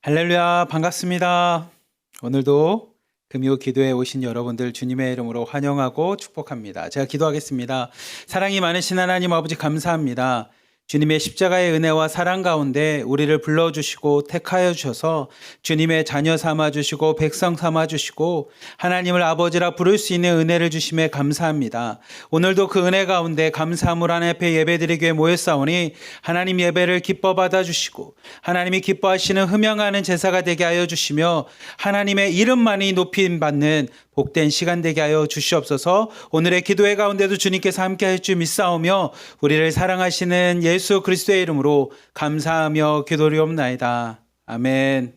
할렐루야, 반갑습니다. 오늘도 금요 기도에 오신 여러분들 주님의 이름으로 환영하고 축복합니다. 제가 기도하겠습니다. 사랑이 많으신 하나님 아버지 감사합니다. 주님의 십자가의 은혜와 사랑 가운데 우리를 불러주시고 택하여 주셔서 주님의 자녀 삼아주시고 백성 삼아주시고 하나님을 아버지라 부를 수 있는 은혜를 주심에 감사합니다. 오늘도 그 은혜 가운데 감사함을 하나님 앞에 예배드리기 위해 모였사오니 하나님 예배를 기뻐 받아주시고 하나님이 기뻐하시는 흠양하는 제사가 되게 하여 주시며 하나님의 이름만이 높임받는 복된 시간 되게 하여 주시옵소서. 오늘의 기도회 가운데도 주님께서 함께 할 줄 믿사오며 우리를 사랑하시는 예수 그리스도의 이름으로 감사하며 기도리옵나이다. 아멘.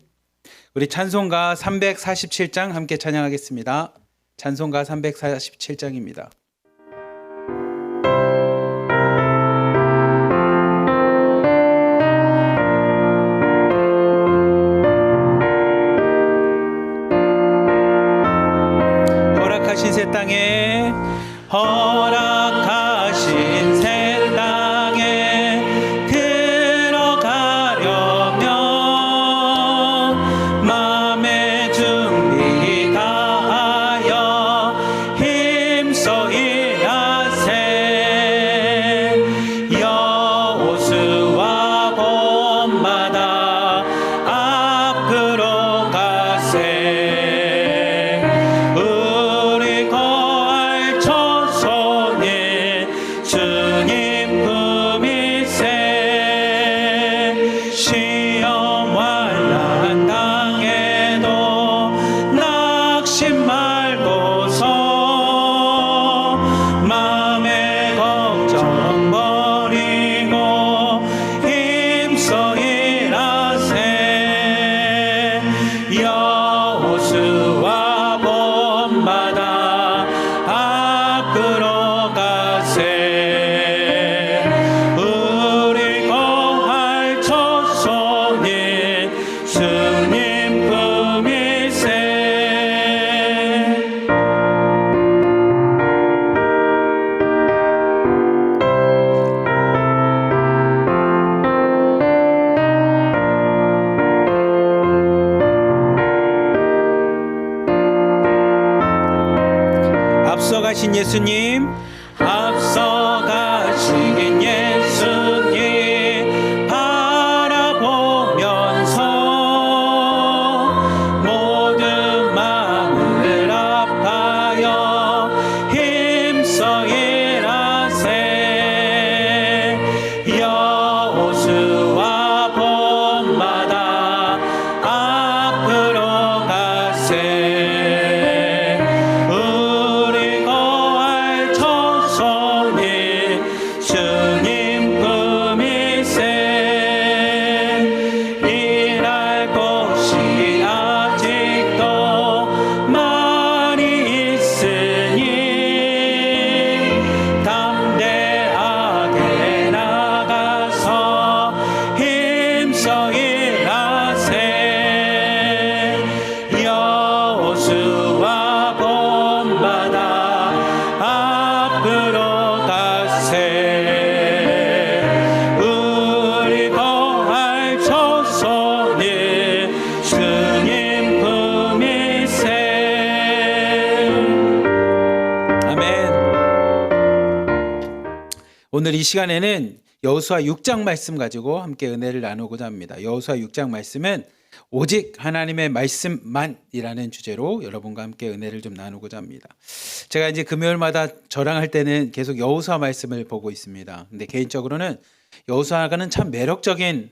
우리 찬송가 347장 함께 찬양하겠습니다. 찬송가 347장입니다. 허락하신 새 땅에 허락하신 새 땅에 들어가려면 마음의 준비 다하여 힘써 일하세. 여호수아 본받아 앞으로 가세. 우리 거할 초소에 주님 품이세. 시험 환난 당해도 낙심 말고서 마음의 걱정 버리고 힘써 일하세. 여호수아 본받아 앞으로 가세. 우리 거할 초소에 주님 품이세. 앞서가신 예수님, 앞서가신 예수님 바라보면서 모든 마음을 합하여 힘써 일하세. 여호수아 본받아 앞으로 가세. 우리 거할 초소에 주님 품이세. 일할 곳이 아직도 많이 있으니 담대하게 나가서 힘써 일하세. 여호수아 본받아 앞으로 가세. 우리 거할 초소에 주님 품이세. 아멘. 오늘 이 시간에는 여호수아 6장 말씀 가지고 함께 은혜를 나누고자 합니다. 여호수아 6장 말씀은 오직 하나님의 말씀만이라는 주제로 여러분과 함께 은혜를 좀 나누고자 합니다. 제가 이제 금요일마다 저랑할 때는 계속 여호수아 말씀을 보고 있습니다. 근데 개인적으로는 여호수아가는 참 매력적인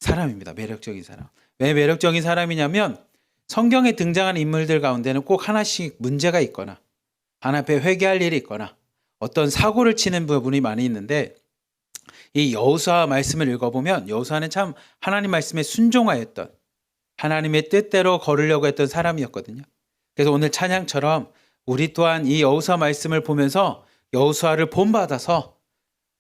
사람입니다. 매력적인 사람. 왜 매력적인 사람이냐면 성경에 등장하는 인물들 가운데는 꼭 하나씩 문제가 있거나 하나 앞에 회개할 일이 있거나 어떤 사고를 치는 부분이 많이 있는데 이 여호수아 말씀을 읽어보면 여호수아는 참 하나님 말씀에 순종하였던 하나님의 뜻대로 걸으려고 했던 사람이었거든요. 그래서 오늘 찬양처럼 우리 또한 이 여호수아 말씀을 보면서 여호수아를 본받아서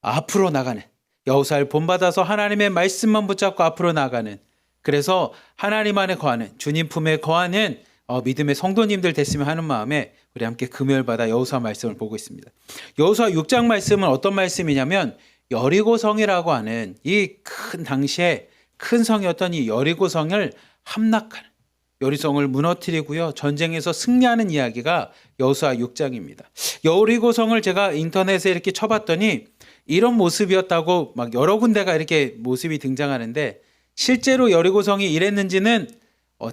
앞으로 나가는, 여호수아를 본받아서 하나님의 말씀만 붙잡고 앞으로 나가는, 그래서 하나님 안에 거하는, 주님 품에 거하는 믿음의 성도님들 됐으면 하는 마음에 우리 함께 금요일마다 여호수아 말씀을 보고 있습니다. 여호수아 6장 말씀은 어떤 말씀이냐면 여리고성이라고 하는 이 큰 당시에 큰 성이었던 이 여리고성을 함락하는, 여리고성을 무너뜨리고요, 전쟁에서 승리하는 이야기가 여호수아 6장입니다. 여리고성을 제가 인터넷에 이렇게 쳐봤더니 이런 모습이었다고 막 여러 군데가 이렇게 모습이 등장하는데, 실제로 여리고성이 이랬는지는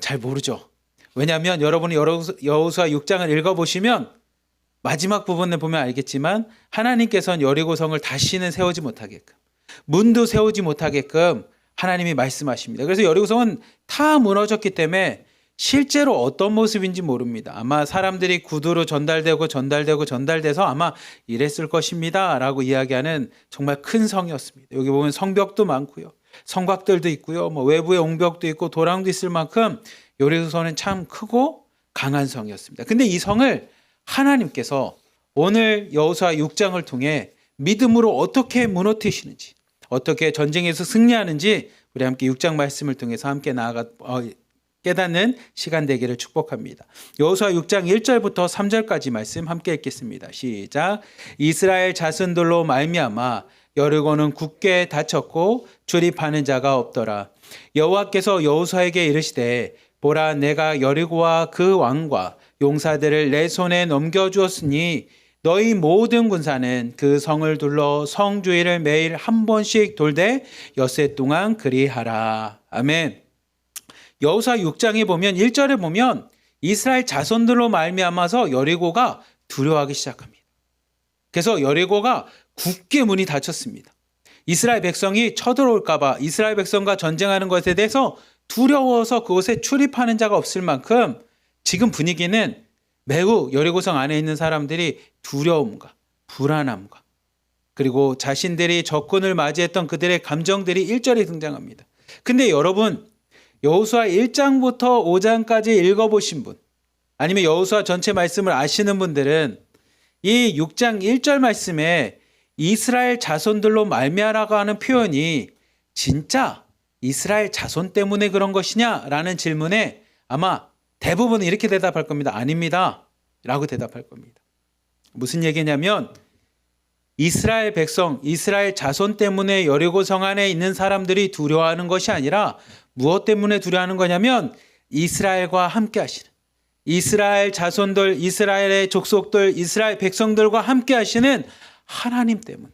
잘 모르죠. 왜냐하면 여러분이 여호수아 6장을 읽어보시면 마지막 부분을 보면 알겠지만 하나님께서는 여리고성을 다시는 세우지 못하게끔, 문도 세우지 못하게끔 하나님이 말씀하십니다. 그래서 여리고성은 다 무너졌기 때문에 실제로 어떤 모습인지 모릅니다. 아마 사람들이 구두로 전달돼서 아마 이랬을 것입니다 라고 이야기하는 정말 큰 성이었습니다. 여기 보면 성벽도 많고요, 성곽들도 있고요, 외부에 옹벽도 있고 도랑도 있을 만큼 여리고성은 참 크고 강한 성이었습니다. 근데 이 성을 하나님께서 오늘 여호수아 6장을 통해 믿음으로 어떻게 무너뜨리시는지, 어떻게 전쟁에서 승리하는지 우리 함께 6장 말씀을 통해서 함께 깨닫는 시간 되기를 축복합니다. 여호수아 6장 1절부터 3절까지 말씀 함께 읽겠습니다. 시작. 이스라엘 자손들로 말미암아 여리고는 굳게 닫혔고 출입하는 자가 없더라. 여호와께서 여호수아에게 이르시되 보라, 내가 여리고와 그 왕과 용사들을 내 손에 넘겨주었으니 너희 모든 군사는 그 성을 둘러 성 주위를 매일 한 번씩 돌되 엿새 동안 그리하라. 아멘. 여호수아 6장에 보면 1절에 보면 이스라엘 자손들로 말미암아서 여리고가 두려워하기 시작합니다. 그래서 여리고가 굳게 문이 닫혔습니다. 이스라엘 백성이 쳐들어올까 봐, 이스라엘 백성과 전쟁하는 것에 대해서 두려워서 그곳에 출입하는 자가 없을 만큼 지금 분위기는 매우 여리고성 안에 있는 사람들이 두려움과 불안함과 그리고 자신들이 적군을 맞이했던 그들의 감정들이 1절에 등장합니다. 근데 여러분, 여호수아 1장부터 5장까지 읽어보신 분, 아니면 여호수아 전체 말씀을 아시는 분들은 이 6장 1절 말씀에 이스라엘 자손들로 말미암아라고 하는 표현이 진짜 이스라엘 자손 때문에 그런 것이냐라는 질문에 아마 대부분은 이렇게 대답할 겁니다. 아닙니다 라고 대답할 겁니다. 무슨 얘기냐면 이스라엘 백성, 이스라엘 자손 때문에 여리고성 안에 있는 사람들이 두려워하는 것이 아니라 무엇 때문에 두려워하는 거냐면 이스라엘과 함께 하시는, 이스라엘 자손들, 이스라엘의 족속들, 이스라엘 백성들과 함께 하시는 하나님 때문에,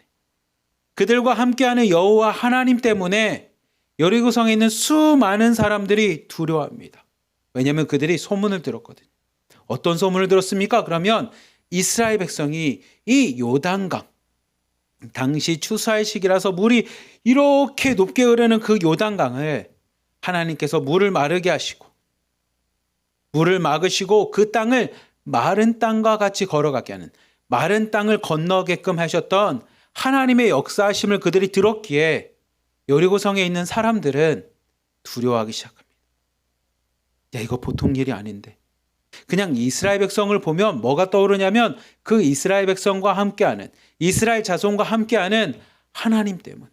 그들과 함께하는 여호와 하나님 때문에 여리고성에 있는 수많은 사람들이 두려워합니다. 왜냐하면 그들이 소문을 들었거든요. 어떤 소문을 들었습니까? 그러면 이스라엘 백성이 이 요단강, 당시 추수할 시기라서 물이 이렇게 높게 흐르는 그 요단강을 하나님께서 물을 마르게 하시고, 물을 막으시고 그 땅을 마른 땅과 같이 걸어가게 하는, 마른 땅을 건너게끔 하셨던 하나님의 역사하심을 그들이 들었기에 여리고성에 있는 사람들은 두려워하기 시작합니다. 야, 이거 보통 일이 아닌데. 그냥 이스라엘 백성을 보면 뭐가 떠오르냐면 그 이스라엘 백성과 함께하는, 이스라엘 자손과 함께하는 하나님 때문에,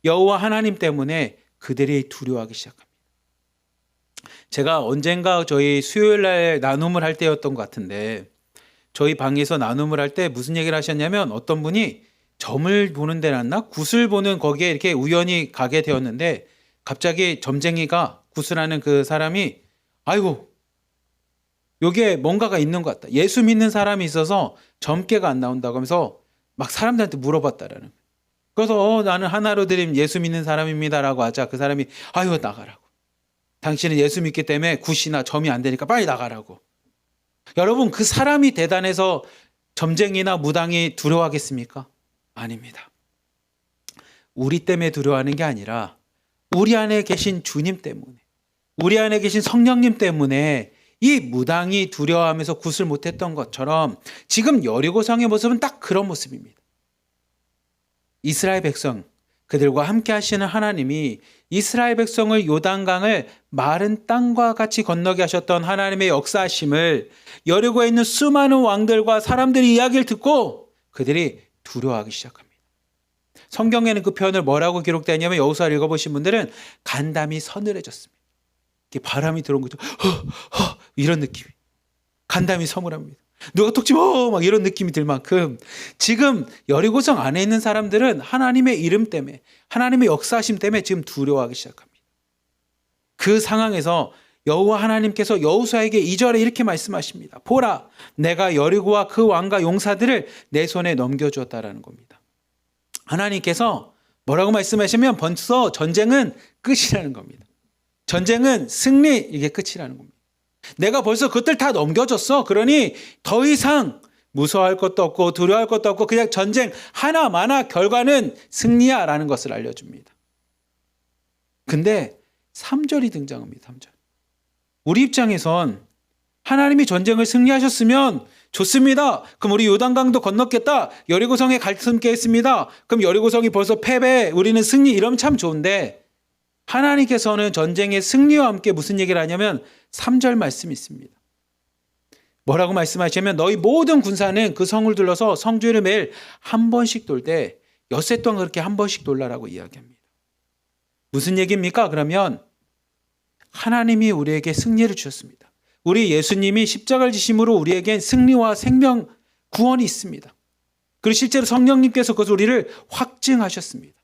여호와 하나님 때문에 그들이 두려워하기 시작합니다. 제가 언젠가 저희 수요일 날 나눔을 할 때였던 것 같은데, 저희 방에서 나눔을 할 때 무슨 얘기를 하셨냐면 어떤 분이 점을 보는 데 났나? 굿을 보는 거기에 이렇게 우연히 가게 되었는데 갑자기 점쟁이가, 굿을 하는 그 사람이 아이고 여기에 뭔가가 있는 것 같다, 예수 믿는 사람이 있어서 점괘가 안 나온다고 하면서 막 사람들한테 물어봤다라는. 그래서 나는 하나로 드림 예수 믿는 사람입니다라고 하자 그 사람이 아이고 나가라고, 당신은 예수 믿기 때문에 굿이나 점이 안 되니까 빨리 나가라고. 여러분, 그 사람이 대단해서 점쟁이나 무당이 두려워하겠습니까? 아닙니다. 우리 때문에 두려워하는 게 아니라 우리 안에 계신 주님 때문에, 우리 안에 계신 성령님 때문에 이 무당이 두려워하면서 굿을 못했던 것처럼 지금 여리고성의 모습은 딱 그런 모습입니다. 이스라엘 백성, 그들과 함께 하시는 하나님이 이스라엘 백성을 요단강을 마른 땅과 같이 건너게 하셨던 하나님의 역사하심을 여리고에 있는 수많은 왕들과 사람들이 이야기를 듣고 그들이 두려워하기 시작합니다. 성경에는 그 표현을 뭐라고 기록되냐면 여호수아를 읽어보신 분들은 간담이 서늘해졌습니다. 이렇게 바람이 들어온 거죠. 이런 느낌이. 간담이 서늘합니다. 누가 톡 집어 막 이런 느낌이 들 만큼 지금 여리고성 안에 있는 사람들은 하나님의 이름 때문에, 하나님의 역사하심 때문에 지금 두려워하기 시작합니다. 그 상황에서 여호와 하나님께서 여호수아에게 2절에 이렇게 말씀하십니다. 보라, 내가 여리고와 그 왕과 용사들을 내 손에 넘겨주었다라는 겁니다. 하나님께서 뭐라고 말씀하시면 벌써 전쟁은 끝이라는 겁니다. 전쟁은 승리, 이게 끝이라는 겁니다. 내가 벌써 그것들 다 넘겨줬어. 그러니 더 이상 무서워할 것도 없고 두려워할 것도 없고 그냥 전쟁 하나마나 결과는 승리야 라는 것을 알려줍니다. 근데 3절이 등장합니다. 3절. 우리 입장에선 하나님이 전쟁을 승리하셨으면 좋습니다. 그럼 우리 요단강도 건넜겠다. 여리고성에 갈등게 했습니다. 그럼 여리고성이 벌써 패배, 우리는 승리, 이러면 참 좋은데 하나님께서는 전쟁의 승리와 함께 무슨 얘기를 하냐면 3절 말씀이 있습니다. 뭐라고 말씀하시냐면 너희 모든 군사는 그 성을 둘러서 성주를 매일 한 번씩 돌되 엿새 동안 그렇게 한 번씩 돌라라고 이야기합니다. 무슨 얘기입니까? 그러면 하나님이 우리에게 승리를 주셨습니다. 우리 예수님이 십자가를 지심으로 우리에겐 승리와 생명, 구원이 있습니다. 그리고 실제로 성령님께서 그것을 우리를 확증하셨습니다.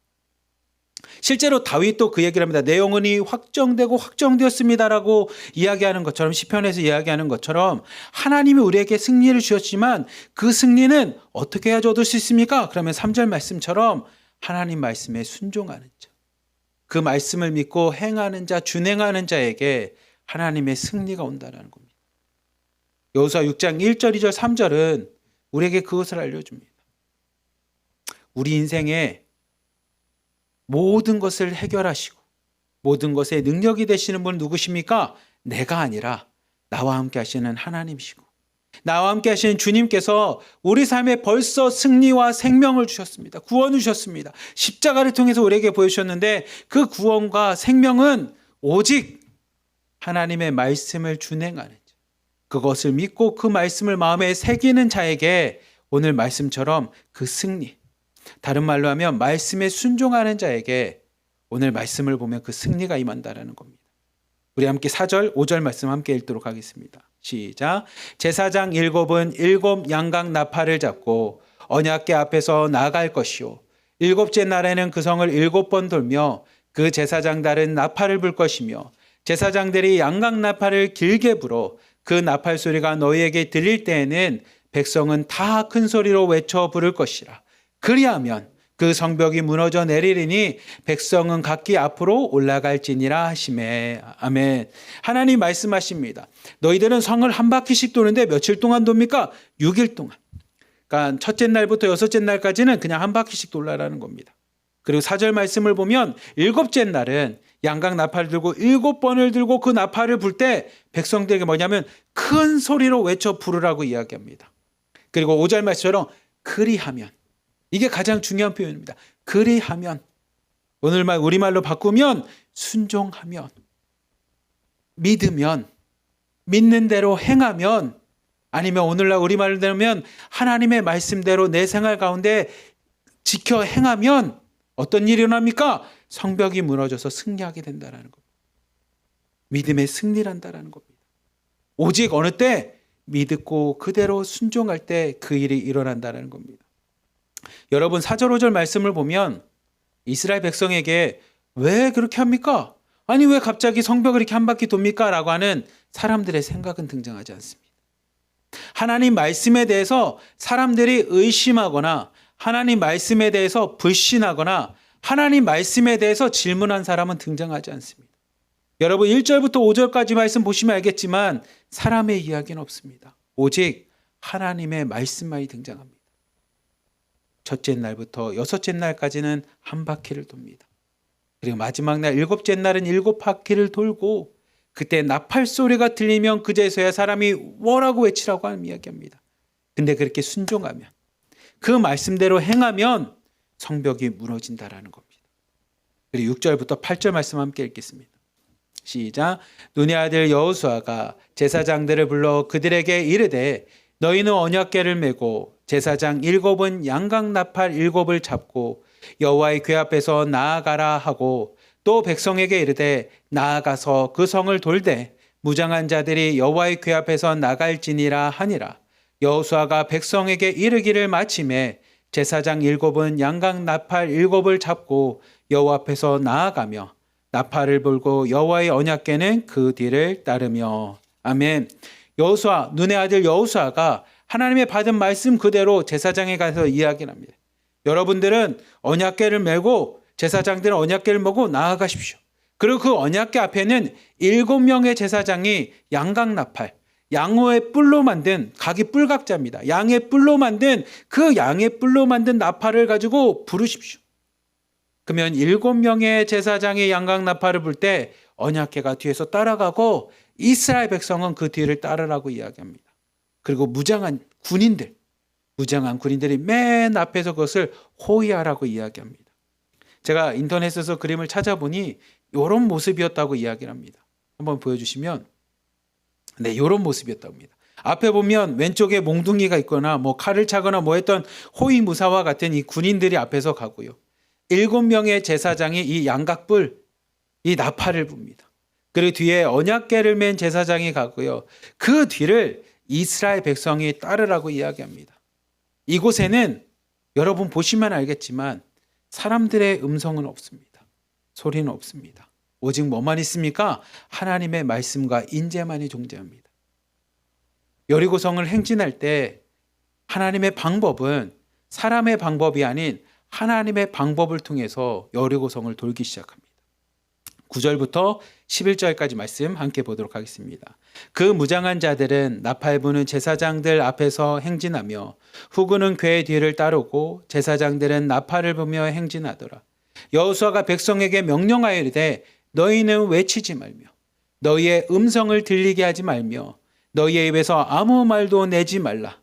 실제로 다윗도 그 얘기를 합니다. 내 영혼이 확정되고 확정되었습니다라고 이야기하는 것처럼, 시편에서 이야기하는 것처럼 하나님이 우리에게 승리를 주셨지만 그 승리는 어떻게 해야 얻을 수 있습니까? 그러면 3절 말씀처럼 하나님 말씀에 순종하는 자, 그 말씀을 믿고 행하는 자, 준행하는 자에게 하나님의 승리가 온다는 겁니다. 여호수아 6장 1절, 2절, 3절은 우리에게 그것을 알려줍니다. 우리 인생에 모든 것을 해결하시고 모든 것에 능력이 되시는 분은 누구십니까? 내가 아니라 나와 함께 하시는 하나님이시고 나와 함께 하시는 주님께서 우리 삶에 벌써 승리와 생명을 주셨습니다. 구원을 주셨습니다. 십자가를 통해서 우리에게 보여주셨는데 그 구원과 생명은 오직 하나님의 말씀을 준행하는 자, 그것을 믿고 그 말씀을 마음에 새기는 자에게 오늘 말씀처럼 그 승리, 다른 말로 하면 말씀에 순종하는 자에게 오늘 말씀을 보면 그 승리가 임한다라는 겁니다. 우리 함께 4절, 5절 말씀 함께 읽도록 하겠습니다. 시작. 제사장 7은 7 양각 나팔을 잡고 언약궤 앞에서 나아갈 것이요 7째 날에는 그 성을 7번 돌며 그 제사장들은 나팔을 불 것이며 제사장들이 양각 나팔을 길게 불어 그 나팔 소리가 너희에게 들릴 때에는 백성은 다 큰 소리로 외쳐 부를 것이라. 그리하면 그 성벽이 무너져 내리리니 백성은 각기 앞으로 올라갈지니라 하시매. 아멘. 하나님 말씀하십니다. 너희들은 성을 한 바퀴씩 도는데 며칠 동안 돕니까? 6일 동안. 그러니까 첫째 날부터 여섯째 날까지는 그냥 한 바퀴씩 돌라라는 겁니다. 그리고 4절 말씀을 보면 7째 날은 양각 나팔을 들고 7번을 들고 그 나팔을 불 때 백성들에게 뭐냐면 큰 소리로 외쳐 부르라고 이야기합니다. 그리고 5절 말씀처럼 그리하면, 이게 가장 중요한 표현입니다. 그리하면, 오늘말 우리말로 바꾸면 순종하면, 믿으면, 믿는 대로 행하면, 아니면 오늘날 우리말로 되면 하나님의 말씀대로 내 생활 가운데 지켜 행하면 어떤 일이 일어납니까? 성벽이 무너져서 승리하게 된다는 겁니다. 믿음의 승리란다는 겁니다. 오직 어느 때? 믿고 그대로 순종할 때 그 일이 일어난다는 겁니다. 여러분 4절 5절 말씀을 보면 이스라엘 백성에게 왜 그렇게 합니까? 아니 왜 갑자기 성벽을 이렇게 한 바퀴 돕니까? 라고 하는 사람들의 생각은 등장하지 않습니다. 하나님 말씀에 대해서 사람들이 의심하거나 하나님 말씀에 대해서 불신하거나 하나님 말씀에 대해서 질문한 사람은 등장하지 않습니다. 여러분 1절부터 5절까지 말씀 보시면 알겠지만 사람의 이야기는 없습니다. 오직 하나님의 말씀만이 등장합니다. 첫째 날부터 여섯째 날까지는 한 바퀴를 돕니다. 그리고 마지막 날 7째 날은 7바퀴를 돌고 그때 나팔 소리가 들리면 그제서야 사람이 뭐라고 외치라고 하는 이야기합니다. 근데 그렇게 순종하면, 그 말씀대로 행하면 성벽이 무너진다라는 겁니다. 그리고 6절부터 8절 말씀 함께 읽겠습니다. 시작. 눈의 아들 여호수아가 제사장들을 불러 그들에게 이르되 너희는 언약궤를 메고 제사장 7은 양각 나팔 7을 잡고 여호와의 궤 앞에서 나아가라 하고 또 백성에게 이르되 나아가서 그 성을 돌되 무장한 자들이 여호와의 궤 앞에서 나갈지니라 하니라. 여호수아가 백성에게 이르기를 마침에 제사장 7은 양각 나팔 7을 잡고 여호와 앞에서 나아가며 나팔을 불고 여호와의 언약궤는 그 뒤를 따르며. 아멘. 여호수아, 눈의 아들 여호수아가 하나님의 받은 말씀 그대로 제사장에 가서 이야기를 합니다. 여러분들은 언약궤를 메고, 제사장들은 언약궤를 메고 나아가십시오. 그리고 그 언약궤 앞에는 7명의 제사장이 양각 나팔, 양호의 뿔로 만든, 각이 뿔각자입니다. 양의 뿔로 만든, 그 양의 뿔로 만든 나팔을 가지고 부르십시오. 그러면 7명의 제사장이 양각 나팔을 불 때 언약궤가 뒤에서 따라가고 이스라엘 백성은 그 뒤를 따르라고 이야기합니다. 그리고 무장한 군인들이 맨 앞에서 그것을 호위하라고 이야기합니다. 제가 인터넷에서 그림을 찾아보니 이런 모습이었다고 이야기를 합니다. 한번 보여주시면, 네, 이런 모습이었다고 합니다. 앞에 보면 왼쪽에 몽둥이가 있거나 뭐 칼을 차거나 뭐 했던 호위무사와 같은 이 군인들이 앞에서 가고요. 7명의 제사장이 이 양각불, 이 나팔을 붑니다. 그리고 뒤에 언약궤를 맨 제사장이 가고요. 그 뒤를 이스라엘 백성이 따르라고 이야기합니다. 이곳에는 여러분 보시면 알겠지만 사람들의 음성은 없습니다. 소리는 없습니다. 오직 뭐만 있습니까? 하나님의 말씀과 인재만이 존재합니다. 여리고성을 행진할 때 하나님의 방법은 사람의 방법이 아닌 하나님의 방법을 통해서 여리고성을 돌기 시작합니다. 9절부터 11절까지 말씀 함께 보도록 하겠습니다. 그 무장한 자들은 나팔 부는 제사장들 앞에서 행진하며 후군은 궤의 뒤를 따르고 제사장들은 나팔을 부며 행진하더라. 여호수아가 백성에게 명령하여 이르되 너희는 외치지 말며 너희의 음성을 들리게 하지 말며 너희의 입에서 아무 말도 내지 말라.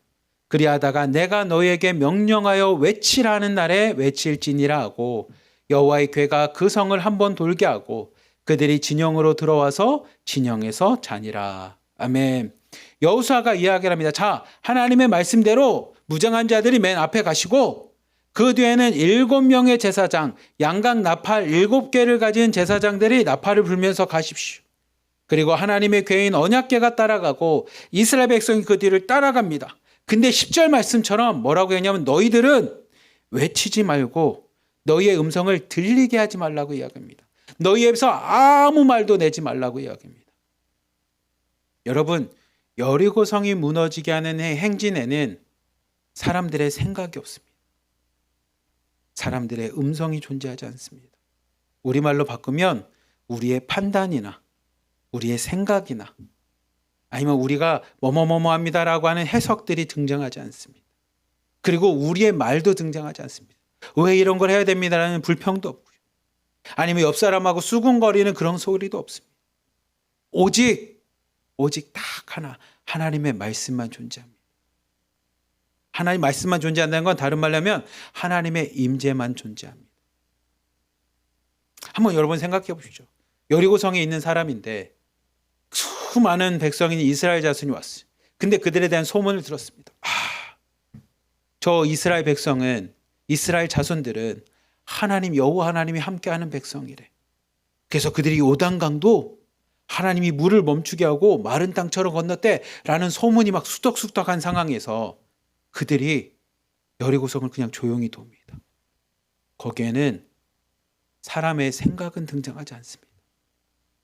그리하다가 내가 너희에게 명령하여 외치라는 날에 외칠지니라 하고 여호와의 궤가 그 성을 한번 돌게 하고 그들이 진영으로 들어와서 진영에서 자니라. 아멘. 여호수아가 이야기를 합니다. 자, 하나님의 말씀대로 무장한 자들이 맨 앞에 가시고 그 뒤에는 7명의 제사장, 양각 나팔 7개를 가진 제사장들이 나팔을 불면서 가십시오. 그리고 하나님의 궤인 언약궤가 따라가고 이스라엘 백성이 그 뒤를 따라갑니다. 근데 10절 말씀처럼 뭐라고 했냐면 너희들은 외치지 말고 너희의 음성을 들리게 하지 말라고 이야기합니다. 너희 입에서 아무 말도 내지 말라고 이야기합니다. 여러분, 여리고성이 무너지게 하는 행진에는 사람들의 생각이 없습니다. 사람들의 음성이 존재하지 않습니다. 우리말로 바꾸면 우리의 판단이나 우리의 생각이나 아니면 우리가 뭐뭐뭐뭐 합니다라고 하는 해석들이 등장하지 않습니다. 그리고 우리의 말도 등장하지 않습니다. 왜 이런 걸 해야 됩니다라는 불평도 없고요. 아니면 옆 사람하고 수군거리는 그런 소리도 없습니다. 오직 딱 하나, 하나님의 말씀만 존재합니다. 하나님 말씀만 존재한다는 건 다른 말로 하면 하나님의 임재만 존재합니다. 한번 여러분 생각해 보시죠. 여리고성에 있는 사람인데 수많은 백성인 이스라엘 자손이 왔어요. 근데 그들에 대한 소문을 들었습니다. 저 이스라엘 백성은, 이스라엘 자손들은 하나님 여호와 하나님이 함께하는 백성이래. 그래서 그들이 요단강도 하나님이 물을 멈추게 하고 마른 땅처럼 건넜대라는 소문이 막 수덕수덕한 상황에서 그들이 여리고성을 그냥 조용히 돕니다. 거기에는 사람의 생각은 등장하지 않습니다.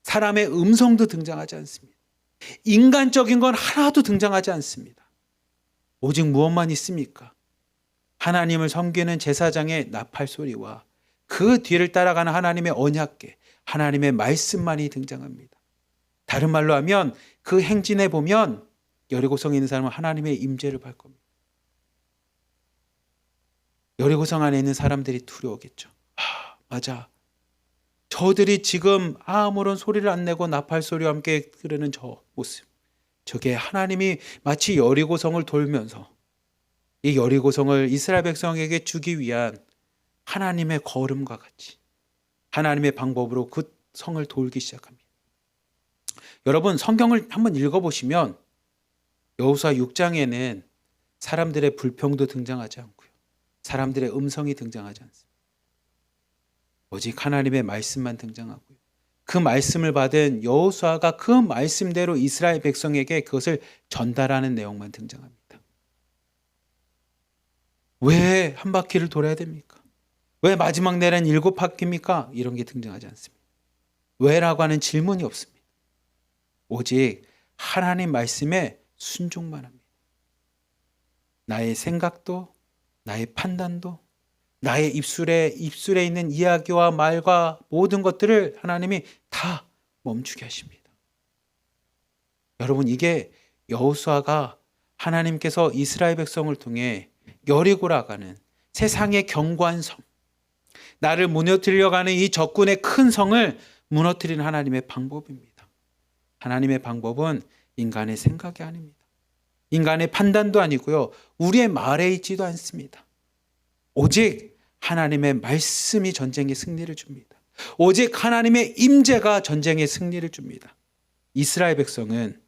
사람의 음성도 등장하지 않습니다. 인간적인 건 하나도 등장하지 않습니다. 오직 무엇만 있습니까? 하나님을 섬기는 제사장의 나팔 소리와 그 뒤를 따라가는 하나님의 언약궤, 하나님의 말씀만이 등장합니다. 다른 말로 하면 그 행진에 보면 여리고성에 있는 사람은 하나님의 임재를 볼 겁니다. 여리고성 안에 있는 사람들이 두려우겠죠. 맞아. 저들이 지금 아무런 소리를 안 내고 나팔 소리와 함께 흐르는 저 모습. 저게 하나님이 마치 여리고성을 돌면서 이 여리고성을 이스라엘 백성에게 주기 위한 하나님의 걸음과 같이 하나님의 방법으로 그 성을 돌기 시작합니다. 여러분 성경을 한번 읽어보시면 여호수아 6장에는 사람들의 불평도 등장하지 않고요. 사람들의 음성이 등장하지 않습니다. 오직 하나님의 말씀만 등장하고요. 그 말씀을 받은 여호수아가 그 말씀대로 이스라엘 백성에게 그것을 전달하는 내용만 등장합니다. 왜 한 바퀴를 돌아야 됩니까? 왜 마지막 내란 7바퀴입니까? 이런 게 등장하지 않습니다. 왜라고 하는 질문이 없습니다. 오직 하나님 말씀에 순종만 합니다. 나의 생각도, 나의 판단도, 나의 입술에 있는 이야기와 말과 모든 것들을 하나님이 다 멈추게 하십니다. 여러분, 이게 여호수아가 하나님께서 이스라엘 백성을 통해 여리고라 가는 세상의 견고한 성, 나를 무너뜨리려 가는 이 적군의 큰 성을 무너뜨리는 하나님의 방법입니다. 하나님의 방법은 인간의 생각이 아닙니다. 인간의 판단도 아니고요. 우리의 말에 있지도 않습니다. 오직 하나님의 말씀이 전쟁의 승리를 줍니다. 오직 하나님의 임재가 전쟁의 승리를 줍니다. 이스라엘 백성은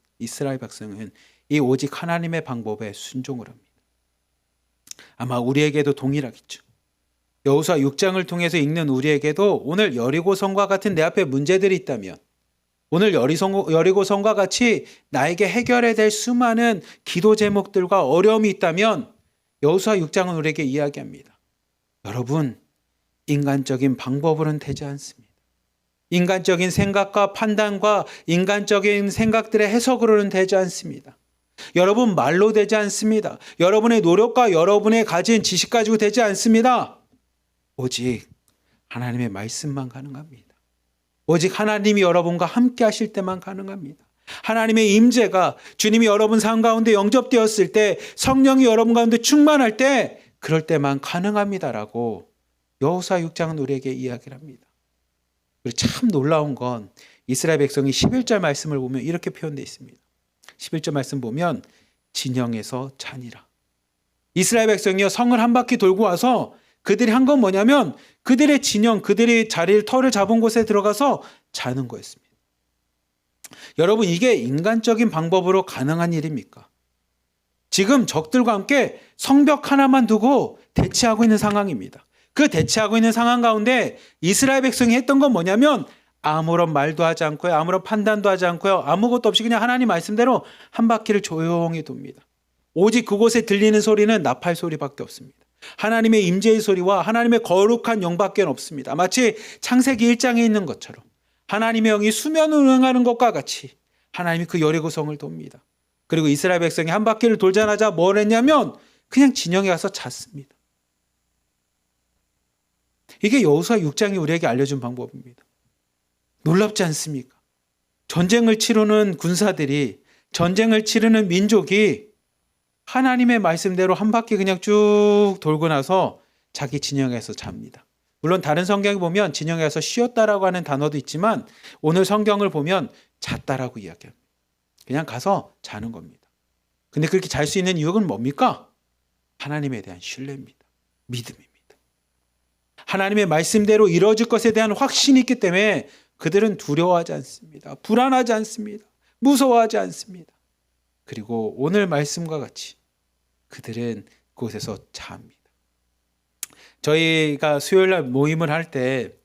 이 오직 하나님의 방법에 순종을 합니다. 아마 우리에게도 동일하겠죠. 여호수아 6장을 통해서 읽는 우리에게도 오늘 여리고성과 같은 내 앞에 문제들이 있다면, 오늘 여리고성과 같이 나에게 해결해야 될 수많은 기도 제목들과 어려움이 있다면 여호수아 6장은 우리에게 이야기합니다. 여러분, 인간적인 방법으로는 되지 않습니다. 인간적인 생각과 판단과 인간적인 생각들의 해석으로는 되지 않습니다. 여러분 말로 되지 않습니다. 여러분의 노력과 여러분의 가진 지식 가지고 되지 않습니다. 오직 하나님의 말씀만 가능합니다. 오직 하나님이 여러분과 함께 하실 때만 가능합니다. 하나님의 임재가 주님이 여러분 삶 가운데 영접되었을 때, 성령이 여러분 가운데 충만할 때, 그럴 때만 가능합니다라고 여호수아 6장은 우리에게 이야기를 합니다. 그리고 참 놀라운 건 이스라엘 백성이 11절 말씀을 보면 이렇게 표현되어 있습니다. 11절 말씀 보면 진영에서 자니라. 이스라엘 백성이요, 성을 한 바퀴 돌고 와서 그들이 한 건 뭐냐면 그들의 진영, 그들이 터를 잡은 곳에 들어가서 자는 거였습니다. 여러분, 이게 인간적인 방법으로 가능한 일입니까? 지금 적들과 함께 성벽 하나만 두고 대치하고 있는 상황입니다. 그 대치하고 있는 상황 가운데 이스라엘 백성이 했던 건 뭐냐면 아무런 말도 하지 않고요, 아무런 판단도 하지 않고요, 아무것도 없이 그냥 하나님 말씀대로 한 바퀴를 조용히 돕니다. 오직 그곳에 들리는 소리는 나팔 소리밖에 없습니다. 하나님의 임재의 소리와 하나님의 거룩한 영밖에 없습니다. 마치 창세기 1장에 있는 것처럼 하나님의 영이 수면을 운행하는 것과 같이 하나님이 그 여리고성을 돕니다. 그리고 이스라엘 백성이 한 바퀴를 돌자마자 뭘 했냐면 그냥 진영에 가서 잤습니다. 이게 여호수아 6장이 우리에게 알려준 방법입니다. 놀랍지 않습니까? 전쟁을 치르는 군사들이, 전쟁을 치르는 민족이 하나님의 말씀대로 한 바퀴 그냥 쭉 돌고 나서 자기 진영에서 잡니다. 물론 다른 성경에 보면 진영에서 쉬었다라고 하는 단어도 있지만 오늘 성경을 보면 잤다라고 이야기합니다. 그냥 가서 자는 겁니다. 근데 그렇게 잘 수 있는 이유는 뭡니까? 하나님에 대한 신뢰입니다. 믿음입니다. 하나님의 말씀대로 이루어질 것에 대한 확신이 있기 때문에 그들은 두려워하지 않습니다. 불안하지 않습니다. 무서워하지 않습니다. 그리고 오늘 말씀과 같이 그들은 그곳에서 잡니다. 저희가 수요일날 모임을 할 때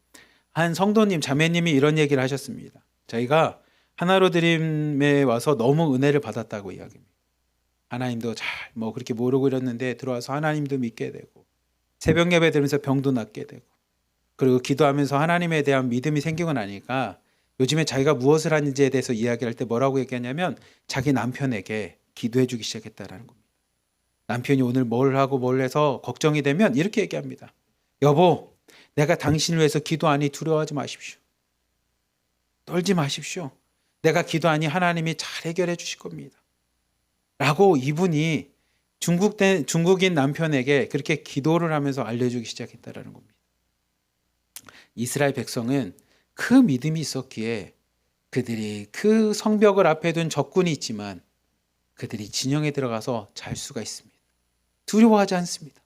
한 성도님, 자매님이 이런 얘기를 하셨습니다. 저희가 하나로 드림에 와서 너무 은혜를 받았다고 이야기합니다. 하나님도 잘 그렇게 모르고 이랬는데 들어와서 하나님도 믿게 되고, 새벽 예배 들으면서 병도 낫게 되고, 그리고 기도하면서 하나님에 대한 믿음이 생기고 나니까 요즘에 자기가 무엇을 하는지에 대해서 이야기할 때 뭐라고 얘기하냐면 자기 남편에게 기도해 주기 시작했다라는 겁니다. 남편이 오늘 뭘 하고 뭘 해서 걱정이 되면 이렇게 얘기합니다. 여보, 내가 당신을 위해서 기도하니 두려워하지 마십시오. 떨지 마십시오. 내가 기도하니 하나님이 잘 해결해 주실 겁니다. 라고 이분이 중국인 남편에게 그렇게 기도를 하면서 알려주기 시작했다라는 겁니다. 이스라엘 백성은 그 믿음이 있었기에 그들이 그 성벽을 앞에 둔 적군이 있지만 그들이 진영에 들어가서 잘 수가 있습니다. 두려워하지 않습니다.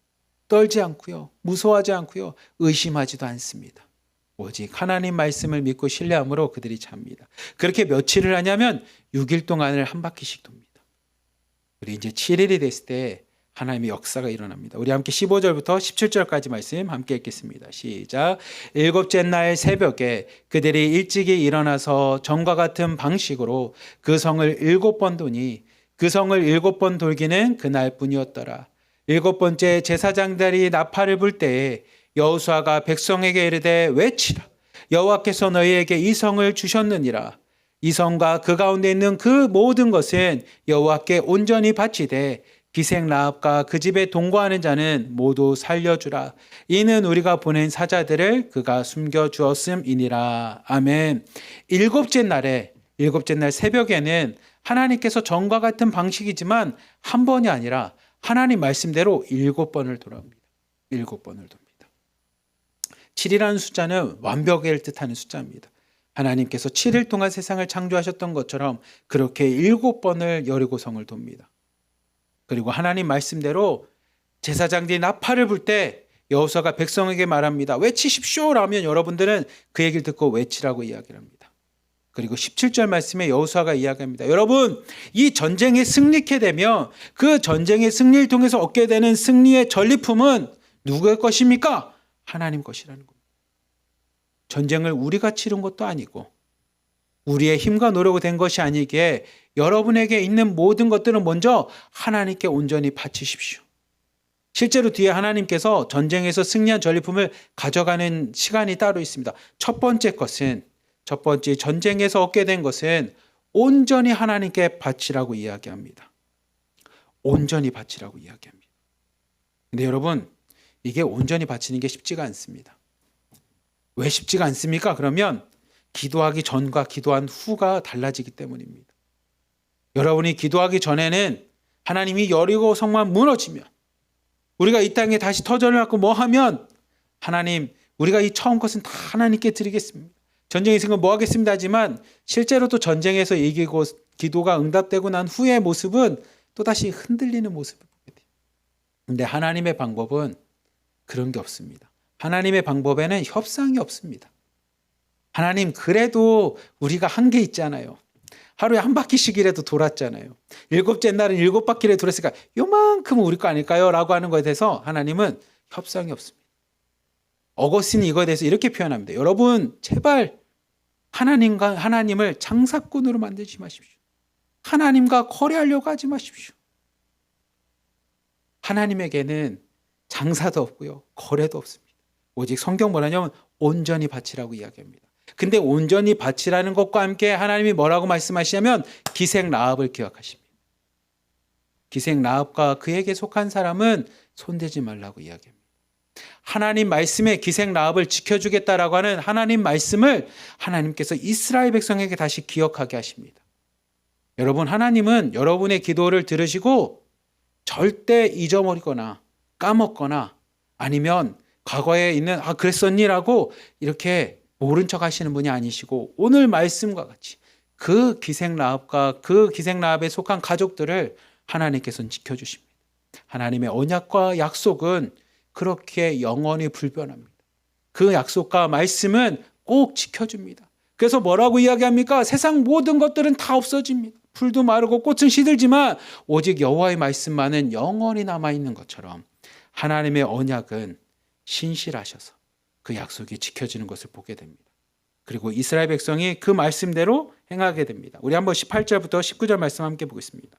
떨지 않고요, 무서워하지 않고요, 의심하지도 않습니다. 오직 하나님 말씀을 믿고 신뢰함으로 그들이 잡니다. 그렇게 며칠을 하냐면 6일 동안을 한 바퀴씩 돕니다. 우리 이제 7일이 됐을 때 하나님의 역사가 일어납니다. 우리 함께 15절부터 17절까지 말씀 함께 읽겠습니다. 시작. 일곱째 날 새벽에 그들이 일찍이 일어나서 전과 같은 방식으로 그 성을 7번 도니 그 성을 7번 돌기는 그날뿐이었더라. 7번째 제사장들이 나팔을 불 때에 여호수아가 백성에게 이르되 외치라. 여호와께서 너희에게 이 성을 주셨느니라. 이 성과 그 가운데 있는 그 모든 것은 여호와께 온전히 바치되 기생 라합과 그 집에 동거하는 자는 모두 살려주라. 이는 우리가 보낸 사자들을 그가 숨겨 주었음이니라. 아멘. 일곱째 날 새벽에는 하나님께서 전과 같은 방식이지만 한 번이 아니라 하나님 말씀대로 7번을 돌아옵니다. 7번을 돕니다. 7이라는 숫자는 완벽을 뜻하는 숫자입니다. 하나님께서 7일 동안 세상을 창조하셨던 것처럼 그렇게 7번을 여리고성을 돕니다. 그리고 하나님 말씀대로 제사장들이 나팔을 불 때 여호수아가 백성에게 말합니다. 외치십시오 라면 여러분들은 그 얘기를 듣고 외치라고 이야기를 합니다. 그리고 17절 말씀에 여호수아가 이야기합니다. 여러분, 이 전쟁에 승리케 되면 그 전쟁의 승리를 통해서 얻게 되는 승리의 전리품은 누구의 것입니까? 하나님 것이라는 겁니다. 전쟁을 우리가 치른 것도 아니고 우리의 힘과 노력으로 된 것이 아니기에 여러분에게 있는 모든 것들은 먼저 하나님께 온전히 바치십시오. 실제로 뒤에 하나님께서 전쟁에서 승리한 전리품을 가져가는 시간이 따로 있습니다. 첫 번째 전쟁에서 얻게 된 것은 온전히 하나님께 바치라고 이야기합니다. 온전히 바치라고 이야기합니다. 근데 여러분, 이게 온전히 바치는 게 쉽지가 않습니다. 왜 쉽지가 않습니까? 그러면 기도하기 전과 기도한 후가 달라지기 때문입니다. 여러분이 기도하기 전에는 하나님이 여리고 성만 무너지면 우리가 이 땅에 다시 터전을 갖고 뭐 하면 하나님 우리가 이 처음 것은 다 하나님께 드리겠습니다. 전쟁에 있으면 뭐 하겠습니다 하지만 실제로 또 전쟁에서 이기고 기도가 응답되고 난 후의 모습은 또다시 흔들리는 모습을 보게 돼요. 그런데 하나님의 방법은 그런 게 없습니다. 하나님의 방법에는 협상이 없습니다. 하나님 그래도 우리가 한 게 있잖아요. 하루에 한 바퀴씩이라도 돌았잖아요. 7째 날은 7바퀴를 돌았으니까 요만큼은 우리 거 아닐까요? 라고 하는 것에 대해서 하나님은 협상이 없습니다. 어거스틴이 이거에 대해서 이렇게 표현합니다. 여러분 제발 하나님을 장사꾼으로 만들지 마십시오. 하나님과 거래하려고 하지 마십시오. 하나님에게는 장사도 없고요. 거래도 없습니다. 오직 성경 뭐라냐면 온전히 바치라고 이야기합니다. 근데 온전히 바치라는 것과 함께 하나님이 뭐라고 말씀하시냐면 기생 라합을 기억하십니다. 기생 라합과 그에게 속한 사람은 손대지 말라고 이야기합니다. 하나님 말씀에 기생 라합을 지켜주겠다라고 하는 하나님 말씀을 하나님께서 이스라엘 백성에게 다시 기억하게 하십니다. 여러분, 하나님은 여러분의 기도를 들으시고 절대 잊어버리거나 까먹거나 아니면 과거에 있는 그랬었니라고 이렇게 모른 척 하시는 분이 아니시고 오늘 말씀과 같이 그 기생 라합과 그 기생 라합에 속한 가족들을 하나님께서는 지켜주십니다. 하나님의 언약과 약속은 그렇게 영원히 불변합니다. 그 약속과 말씀은 꼭 지켜줍니다. 그래서 뭐라고 이야기합니까? 세상 모든 것들은 다 없어집니다. 풀도 마르고 꽃은 시들지만 오직 여호와의 말씀만은 영원히 남아있는 것처럼 하나님의 언약은 신실하셔서 그 약속이 지켜지는 것을 보게 됩니다. 그리고 이스라엘 백성이 그 말씀대로 행하게 됩니다. 우리 한번 18절부터 19절 말씀 함께 보겠습니다.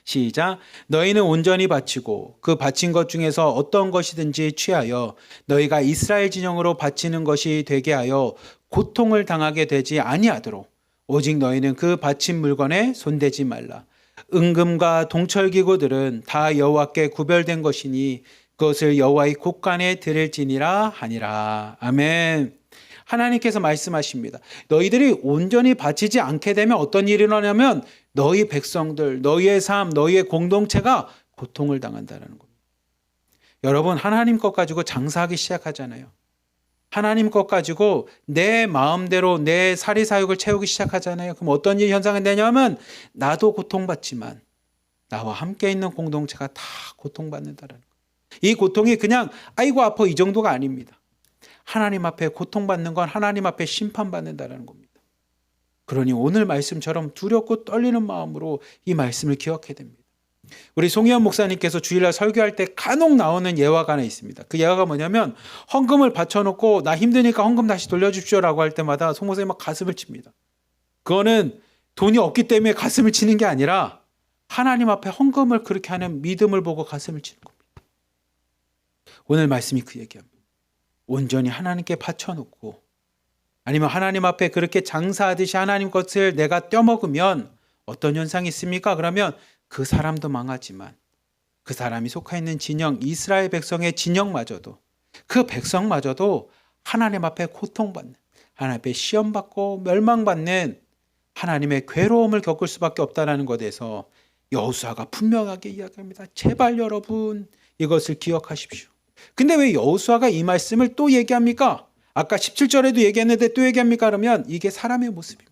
시작. 너희는 온전히 바치고 그 바친 것 중에서 어떤 것이든지 취하여 너희가 이스라엘 진영으로 바치는 것이 되게 하여 고통을 당하게 되지 아니하도록 오직 너희는 그 바친 물건에 손대지 말라. 은금과 동철기구들은 다 여호와께 구별된 것이니 그것을 여호와의 곳간에 드릴지니라 하니라. 아멘. 하나님께서 말씀하십니다. 너희들이 온전히 바치지 않게 되면 어떤 일이 일어나냐면 너희 백성들, 너희의 삶, 너희의 공동체가 고통을 당한다는 겁니다. 여러분, 하나님 것 가지고 장사하기 시작하잖아요. 하나님 것 가지고 내 마음대로 내 사리사욕을 채우기 시작하잖아요. 그럼 어떤 일이 현상이 되냐면 나도 고통받지만 나와 함께 있는 공동체가 다 고통받는다는 거예요. 이 고통이 그냥 아이고 아파 이 정도가 아닙니다. 하나님 앞에 고통받는 건 하나님 앞에 심판받는다는 겁니다. 그러니 오늘 말씀처럼 두렵고 떨리는 마음으로 이 말씀을 기억해야 됩니다. 우리 송혜원 목사님께서 주일날 설교할 때 간혹 나오는 예화가 하나 있습니다. 그 예화가 뭐냐면 헌금을 바쳐놓고 나 힘드니까 헌금 다시 돌려주십시오라고 할 때마다 송 목사님이 막 가슴을 칩니다. 그거는 돈이 없기 때문에 가슴을 치는 게 아니라 하나님 앞에 헌금을 그렇게 하는 믿음을 보고 가슴을 치는 겁니다. 오늘 말씀이 그 얘기합니다. 온전히 하나님께 바쳐놓고 아니면 하나님 앞에 그렇게 장사하듯이 하나님 것을 내가 떼먹으면 어떤 현상이 있습니까? 그러면 그 사람도 망하지만 그 사람이 속해 있는 진영, 이스라엘 백성의 진영마저도, 그 백성마저도 하나님 앞에 고통받는, 하나님 앞에 시험받고 멸망받는 하나님의 괴로움을 겪을 수밖에 없다는 것에서 여호수아가 분명하게 이야기합니다. 제발 여러분 이것을 기억하십시오. 근데 왜 여호수아가 이 말씀을 또 얘기합니까? 아까 17절에도 얘기했는데 또 얘기합니까? 그러면 이게 사람의 모습입니다.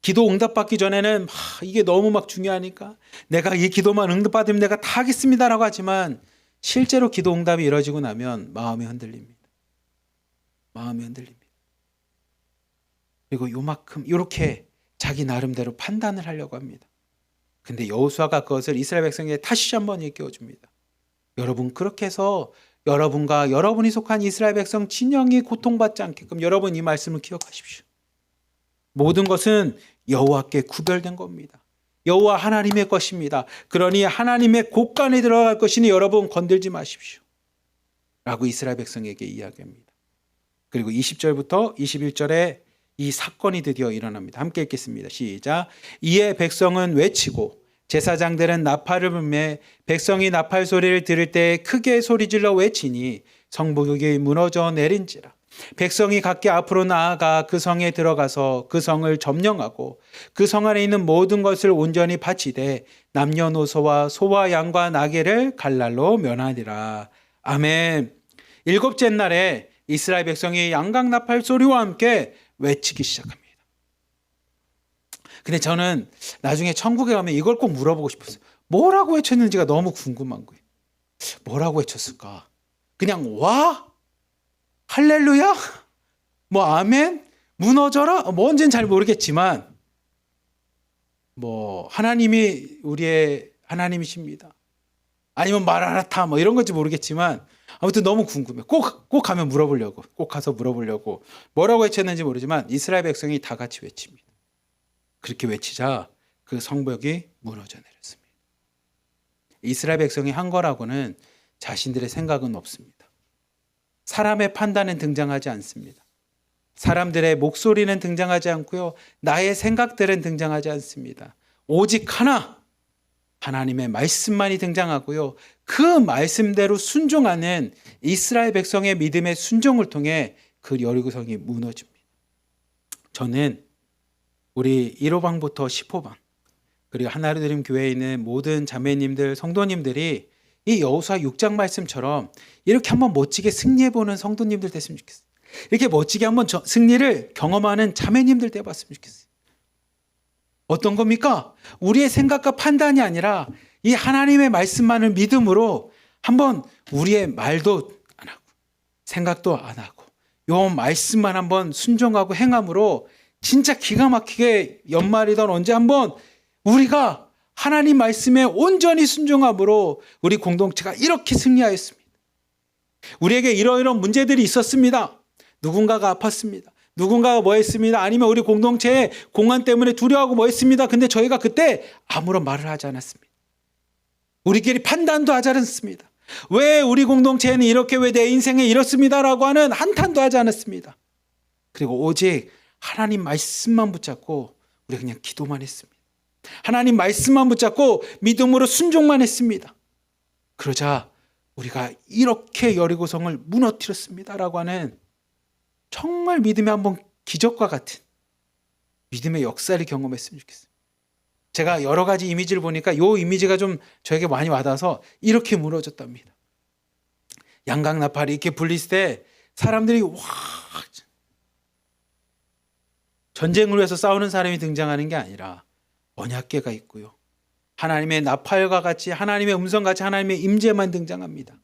기도 응답받기 전에는 이게 너무 막 중요하니까 내가 이 기도만 응답받으면 내가 다 하겠습니다라고 하지만 실제로 기도 응답이 이루어지고 나면 마음이 흔들립니다. 마음이 흔들립니다. 그리고 요만큼 이렇게 자기 나름대로 판단을 하려고 합니다. 근데 여호수아가 그것을 이스라엘 백성에게 다시 한번 일깨워 줍니다. 여러분 그렇게 해서 여러분과 여러분이 속한 이스라엘 백성 진영이 고통받지 않게끔 여러분 이 말씀을 기억하십시오. 모든 것은 여호와께 구별된 겁니다. 여호와 하나님의 것입니다. 그러니 하나님의 곳간에 들어갈 것이니 여러분 건들지 마십시오. 라고 이스라엘 백성에게 이야기합니다. 그리고 20절부터 21절에 이 사건이 드디어 일어납니다. 함께 읽겠습니다. 시작. 이에 백성은 외치고 제사장들은 나팔을 불매 백성이 나팔 소리를 들을 때 크게 소리질러 외치니 성벽이 무너져 내린지라. 백성이 각기 앞으로 나아가 그 성에 들어가서 그 성을 점령하고 그 성 안에 있는 모든 것을 온전히 바치되 남녀노소와 소와 양과 나귀를 갈날로 면하니라. 아멘. 일곱째 날에 이스라엘 백성이 양각 나팔 소리와 함께 외치기 시작합니다. 근데 저는 나중에 천국에 가면 이걸 꼭 물어보고 싶었어요. 뭐라고 외쳤는지가 너무 궁금한 거예요. 뭐라고 외쳤을까? 그냥 와? 할렐루야? 뭐 아멘? 무너져라? 뭔지는 잘 모르겠지만 뭐 하나님이 우리의 하나님이십니다. 아니면 마라나타 뭐 이런 건지 모르겠지만 아무튼 너무 궁금해. 꼭 가면 물어보려고. 꼭 가서 물어보려고. 뭐라고 외쳤는지 모르지만 이스라엘 백성이 다 같이 외칩니다. 그렇게 외치자 그 성벽이 무너져 내렸습니다. 이스라엘 백성이 한 거라고는 자신들의 생각은 없습니다. 사람의 판단은 등장하지 않습니다. 사람들의 목소리는 등장하지 않고요. 나의 생각들은 등장하지 않습니다. 오직 하나, 하나님의 말씀만이 등장하고요. 그 말씀대로 순종하는 이스라엘 백성의 믿음의 순종을 통해 그 여리고성이 무너집니다. 저는 우리 1호방부터 10호방 그리고 하나로드림 교회에 있는 모든 자매님들, 성도님들이 이 여호수아 6장 말씀처럼 이렇게 한번 멋지게 승리해보는 성도님들 됐으면 좋겠어요. 이렇게 멋지게 한번 승리를 경험하는 자매님들 돼봤으면 좋겠어요. 어떤 겁니까? 우리의 생각과 판단이 아니라 이 하나님의 말씀만을 믿음으로 한번 우리의 말도 안 하고 생각도 안 하고 요 말씀만 한번 순종하고 행함으로 진짜 기가 막히게 연말이던 언제 한번 우리가 하나님 말씀에 온전히 순종함으로 우리 공동체가 이렇게 승리하였습니다. 우리에게 이러이러한 문제들이 있었습니다. 누군가가 아팠습니다. 누군가가 뭐 했습니다. 아니면 우리 공동체의 공안 때문에 두려워하고 뭐 했습니다. 근데 저희가 그때 아무런 말을 하지 않았습니다. 우리끼리 판단도 하지 않았습니다. 왜 우리 공동체에는 이렇게 왜 내 인생에 이렇습니다라고 하는 한탄도 하지 않았습니다. 그리고 오직 하나님 말씀만 붙잡고 우리가 그냥 기도만 했습니다. 하나님 말씀만 붙잡고 믿음으로 순종만 했습니다. 그러자 우리가 이렇게 여리고성을 무너뜨렸습니다라고 하는 정말 믿음의 한번 기적과 같은 믿음의 역사를 경험했으면 좋겠어요. 제가 여러 가지 이미지를 보니까 이 이미지가 좀 저에게 많이 와닿아서 이렇게 무너졌답니다. 양각 나팔이 이렇게 불릴 때 사람들이 와 전쟁을 위해서 싸우는 사람이 등장하는 게 아니라 언약궤가 있고요. 하나님의 나팔과 같이 하나님의 음성같이 하나님의 임재만 등장합니다.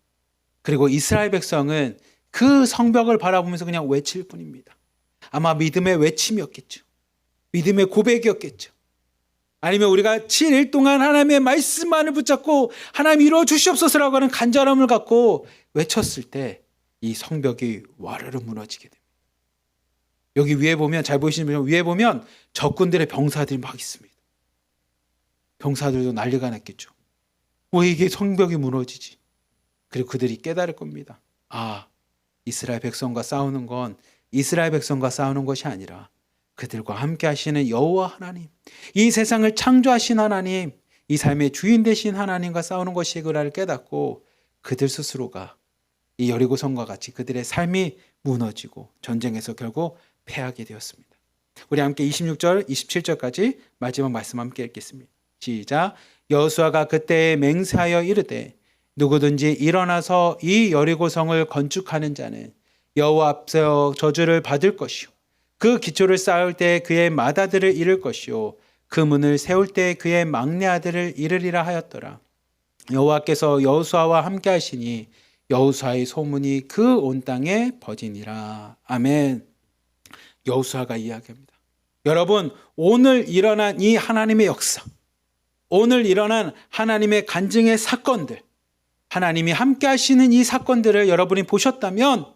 그리고 이스라엘 백성은 그 성벽을 바라보면서 그냥 외칠 뿐입니다. 아마 믿음의 외침이었겠죠. 믿음의 고백이었겠죠. 아니면 우리가 7일 동안 하나님의 말씀만을 붙잡고 하나님 이루어 주시옵소서라고 하는 간절함을 갖고 외쳤을 때 이 성벽이 와르르 무너지게 됩니다. 여기 위에 보면 잘 보이시는 위에 보면 적군들의 병사들이 막 있습니다. 병사들도 난리가 났겠죠. 왜 이게 성벽이 무너지지? 그리고 그들이 깨달을 겁니다. 아, 이스라엘 백성과 싸우는 건 이스라엘 백성과 싸우는 것이 아니라 그들과 함께 하시는 여호와 하나님, 이 세상을 창조하신 하나님, 이 삶의 주인 되신 하나님과 싸우는 것이구나를 깨닫고 그들 스스로가 이 여리고성과 같이 그들의 삶이 무너지고 전쟁에서 결국 패하게 되었습니다. 우리 함께 26절, 27절까지 마지막 말씀 함께 읽겠습니다. 시작. 여호수아가 그때에 맹세하여 이르되 누구든지 일어나서 이 여리고성을 건축하는 자는 여호와 앞서 저주를 받을 것이요 그 기초를 쌓을 때 그의 맏아들을 잃을 것이요 그 문을 세울 때 그의 막내 아들을 잃으리라 하였더라. 여호와께서 여호수아와 함께 하시니 여호수아의 소문이 그 온 땅에 퍼지니라. 아멘. 여호수아가 이야기합니다. 여러분, 오늘 일어난 이 하나님의 역사, 오늘 일어난 하나님의 간증의 사건들, 하나님이 함께 하시는 이 사건들을 여러분이 보셨다면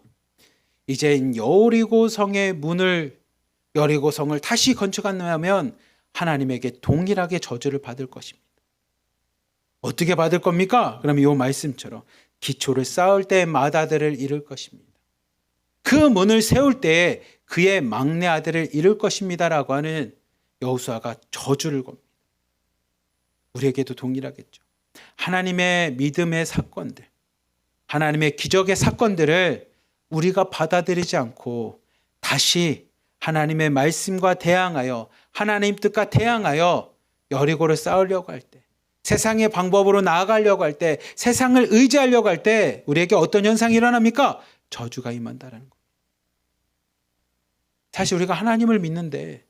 이제 여리고성의 문을, 여리고성을 다시 건축한다면 하나님에게 동일하게 저주를 받을 것입니다. 어떻게 받을 겁니까? 그럼 이 말씀처럼 기초를 쌓을 때 맏아들을 잃을 것입니다. 그 문을 세울 때 그의 막내 아들을 잃을 것입니다라고 하는 여호수아가 저주를 겁니다. 우리에게도 동일하겠죠. 하나님의 믿음의 사건들, 하나님의 기적의 사건들을 우리가 받아들이지 않고 다시 하나님의 말씀과 대항하여 하나님 뜻과 대항하여 여리고를 쌓으려고 할 때, 세상의 방법으로 나아가려고 할 때, 세상을 의지하려고 할 때 우리에게 어떤 현상이 일어납니까? 저주가 임한다라는 겁니다. 사실 우리가 하나님을 믿는데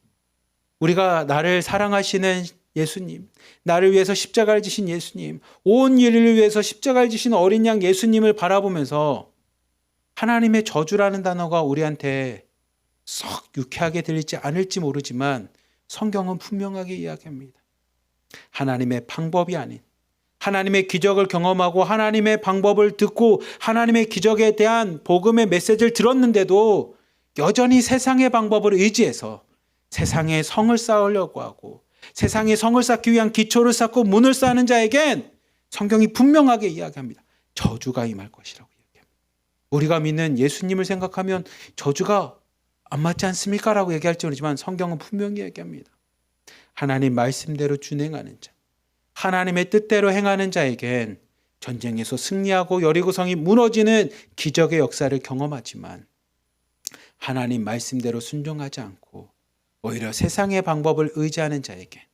우리가 나를 사랑하시는 예수님, 나를 위해서 십자가를 지신 예수님, 온 인류를 위해서 십자가를 지신 어린 양 예수님을 바라보면서 하나님의 저주라는 단어가 우리한테 썩 유쾌하게 들리지 않을지 모르지만 성경은 분명하게 이야기합니다. 하나님의 방법이 아닌, 하나님의 기적을 경험하고 하나님의 방법을 듣고 하나님의 기적에 대한 복음의 메시지를 들었는데도 여전히 세상의 방법을 의지해서 세상의 성을 쌓으려고 하고 세상의 성을 쌓기 위한 기초를 쌓고 문을 쌓는 자에겐 성경이 분명하게 이야기합니다. 저주가 임할 것이라고 이야기합니다. 우리가 믿는 예수님을 생각하면 저주가 안 맞지 않습니까? 라고 얘기할지 모르지만 성경은 분명히 얘기합니다. 하나님 말씀대로 준행하는 자, 하나님의 뜻대로 행하는 자에겐 전쟁에서 승리하고 여리고성이 무너지는 기적의 역사를 경험하지만 하나님 말씀대로 순종하지 않고 오히려 세상의 방법을 의지하는 자에게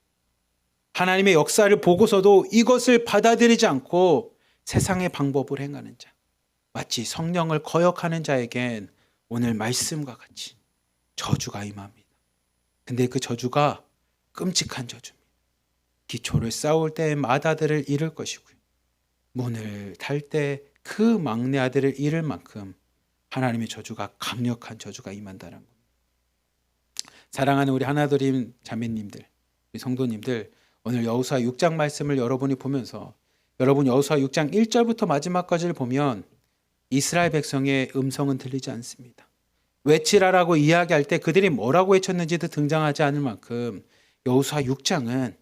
하나님의 역사를 보고서도 이것을 받아들이지 않고 세상의 방법을 행하는 자, 마치 성령을 거역하는 자에겐 오늘 말씀과 같이 저주가 임합니다. 근데 그 저주가 끔찍한 저주입니다. 기초를 쌓을 때 맏아들을 잃을 것이고요. 문을 달 때 그 막내 아들을 잃을 만큼 하나님의 저주가 강력한 저주가 임한다는 겁니다. 사랑하는 우리 하나드림 자매님들, 우리 성도님들, 오늘 여호수아 6장 말씀을 여러분이 보면서 여러분 여호수아 6장 1절부터 마지막까지를 보면 이스라엘 백성의 음성은 들리지 않습니다. 외치라라고 이야기할 때 그들이 뭐라고 외쳤는지도 등장하지 않을 만큼 여호수아 6장은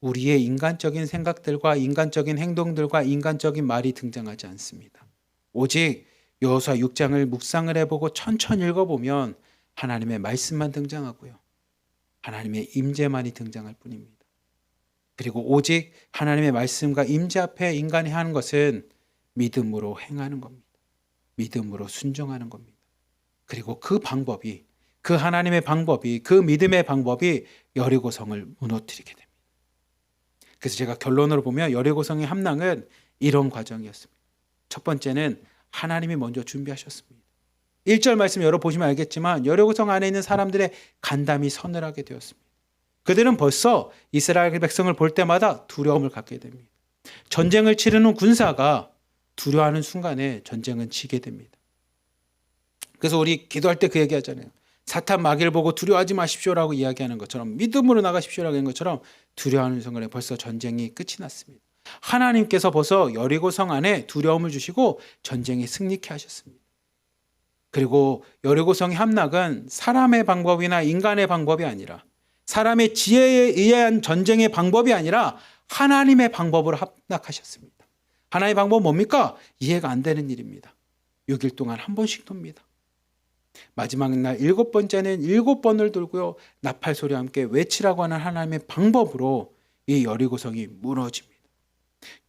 우리의 인간적인 생각들과 인간적인 행동들과 인간적인 말이 등장하지 않습니다. 오직 여호수아 6장을 묵상을 해보고 천천히 읽어보면 하나님의 말씀만 등장하고요. 하나님의 임재만이 등장할 뿐입니다. 그리고 오직 하나님의 말씀과 임재 앞에 인간이 하는 것은 믿음으로 행하는 겁니다. 믿음으로 순종하는 겁니다. 그리고 그 방법이, 그 하나님의 방법이, 그 믿음의 방법이 여리고성을 무너뜨리게 됩니다. 그래서 제가 결론으로 보면 여리고성의 함락은 이런 과정이었습니다. 첫 번째는 하나님이 먼저 준비하셨습니다. 1절 말씀 열어보시면 알겠지만 여리고성 안에 있는 사람들의 간담이 서늘하게 되었습니다. 그들은 벌써 이스라엘 백성을 볼 때마다 두려움을 갖게 됩니다. 전쟁을 치르는 군사가 두려워하는 순간에 전쟁은 지게 됩니다. 그래서 우리 기도할 때 그 얘기 하잖아요. 사탄 마귀를 보고 두려워하지 마십시오라고 이야기하는 것처럼 믿음으로 나가십시오라고 하는 것처럼 두려워하는 순간에 벌써 전쟁이 끝이 났습니다. 하나님께서 벌써 여리고성 안에 두려움을 주시고 전쟁에 승리케 하셨습니다. 그리고 여리고성의 함락은 사람의 방법이나 인간의 방법이 아니라 사람의 지혜에 의한 전쟁의 방법이 아니라 하나님의 방법으로 함락하셨습니다. 하나님의 방법은 뭡니까? 이해가 안 되는 일입니다. 6일 동안 한 번씩 돕니다. 마지막 날 7번째는 7번을 돌고요. 나팔 소리와 함께 외치라고 하는 하나님의 방법으로 이 여리고성이 무너집니다.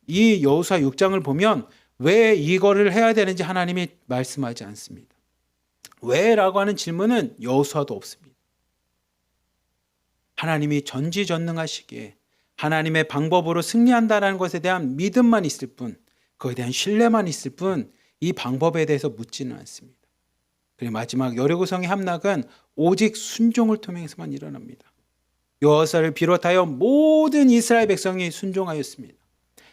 이 여호수아 6장을 보면 왜 이거를 해야 되는지 하나님이 말씀하지 않습니다. 왜라고 하는 질문은 여호수아도 없습니다. 하나님이 전지전능하시기에 하나님의 방법으로 승리한다는 것에 대한 믿음만 있을 뿐, 그에 대한 신뢰만 있을 뿐, 이 방법에 대해서 묻지는 않습니다. 그리고 마지막 여리고성의 함락은 오직 순종을 통해서만 일어납니다. 여호수아를 비롯하여 모든 이스라엘 백성이 순종하였습니다.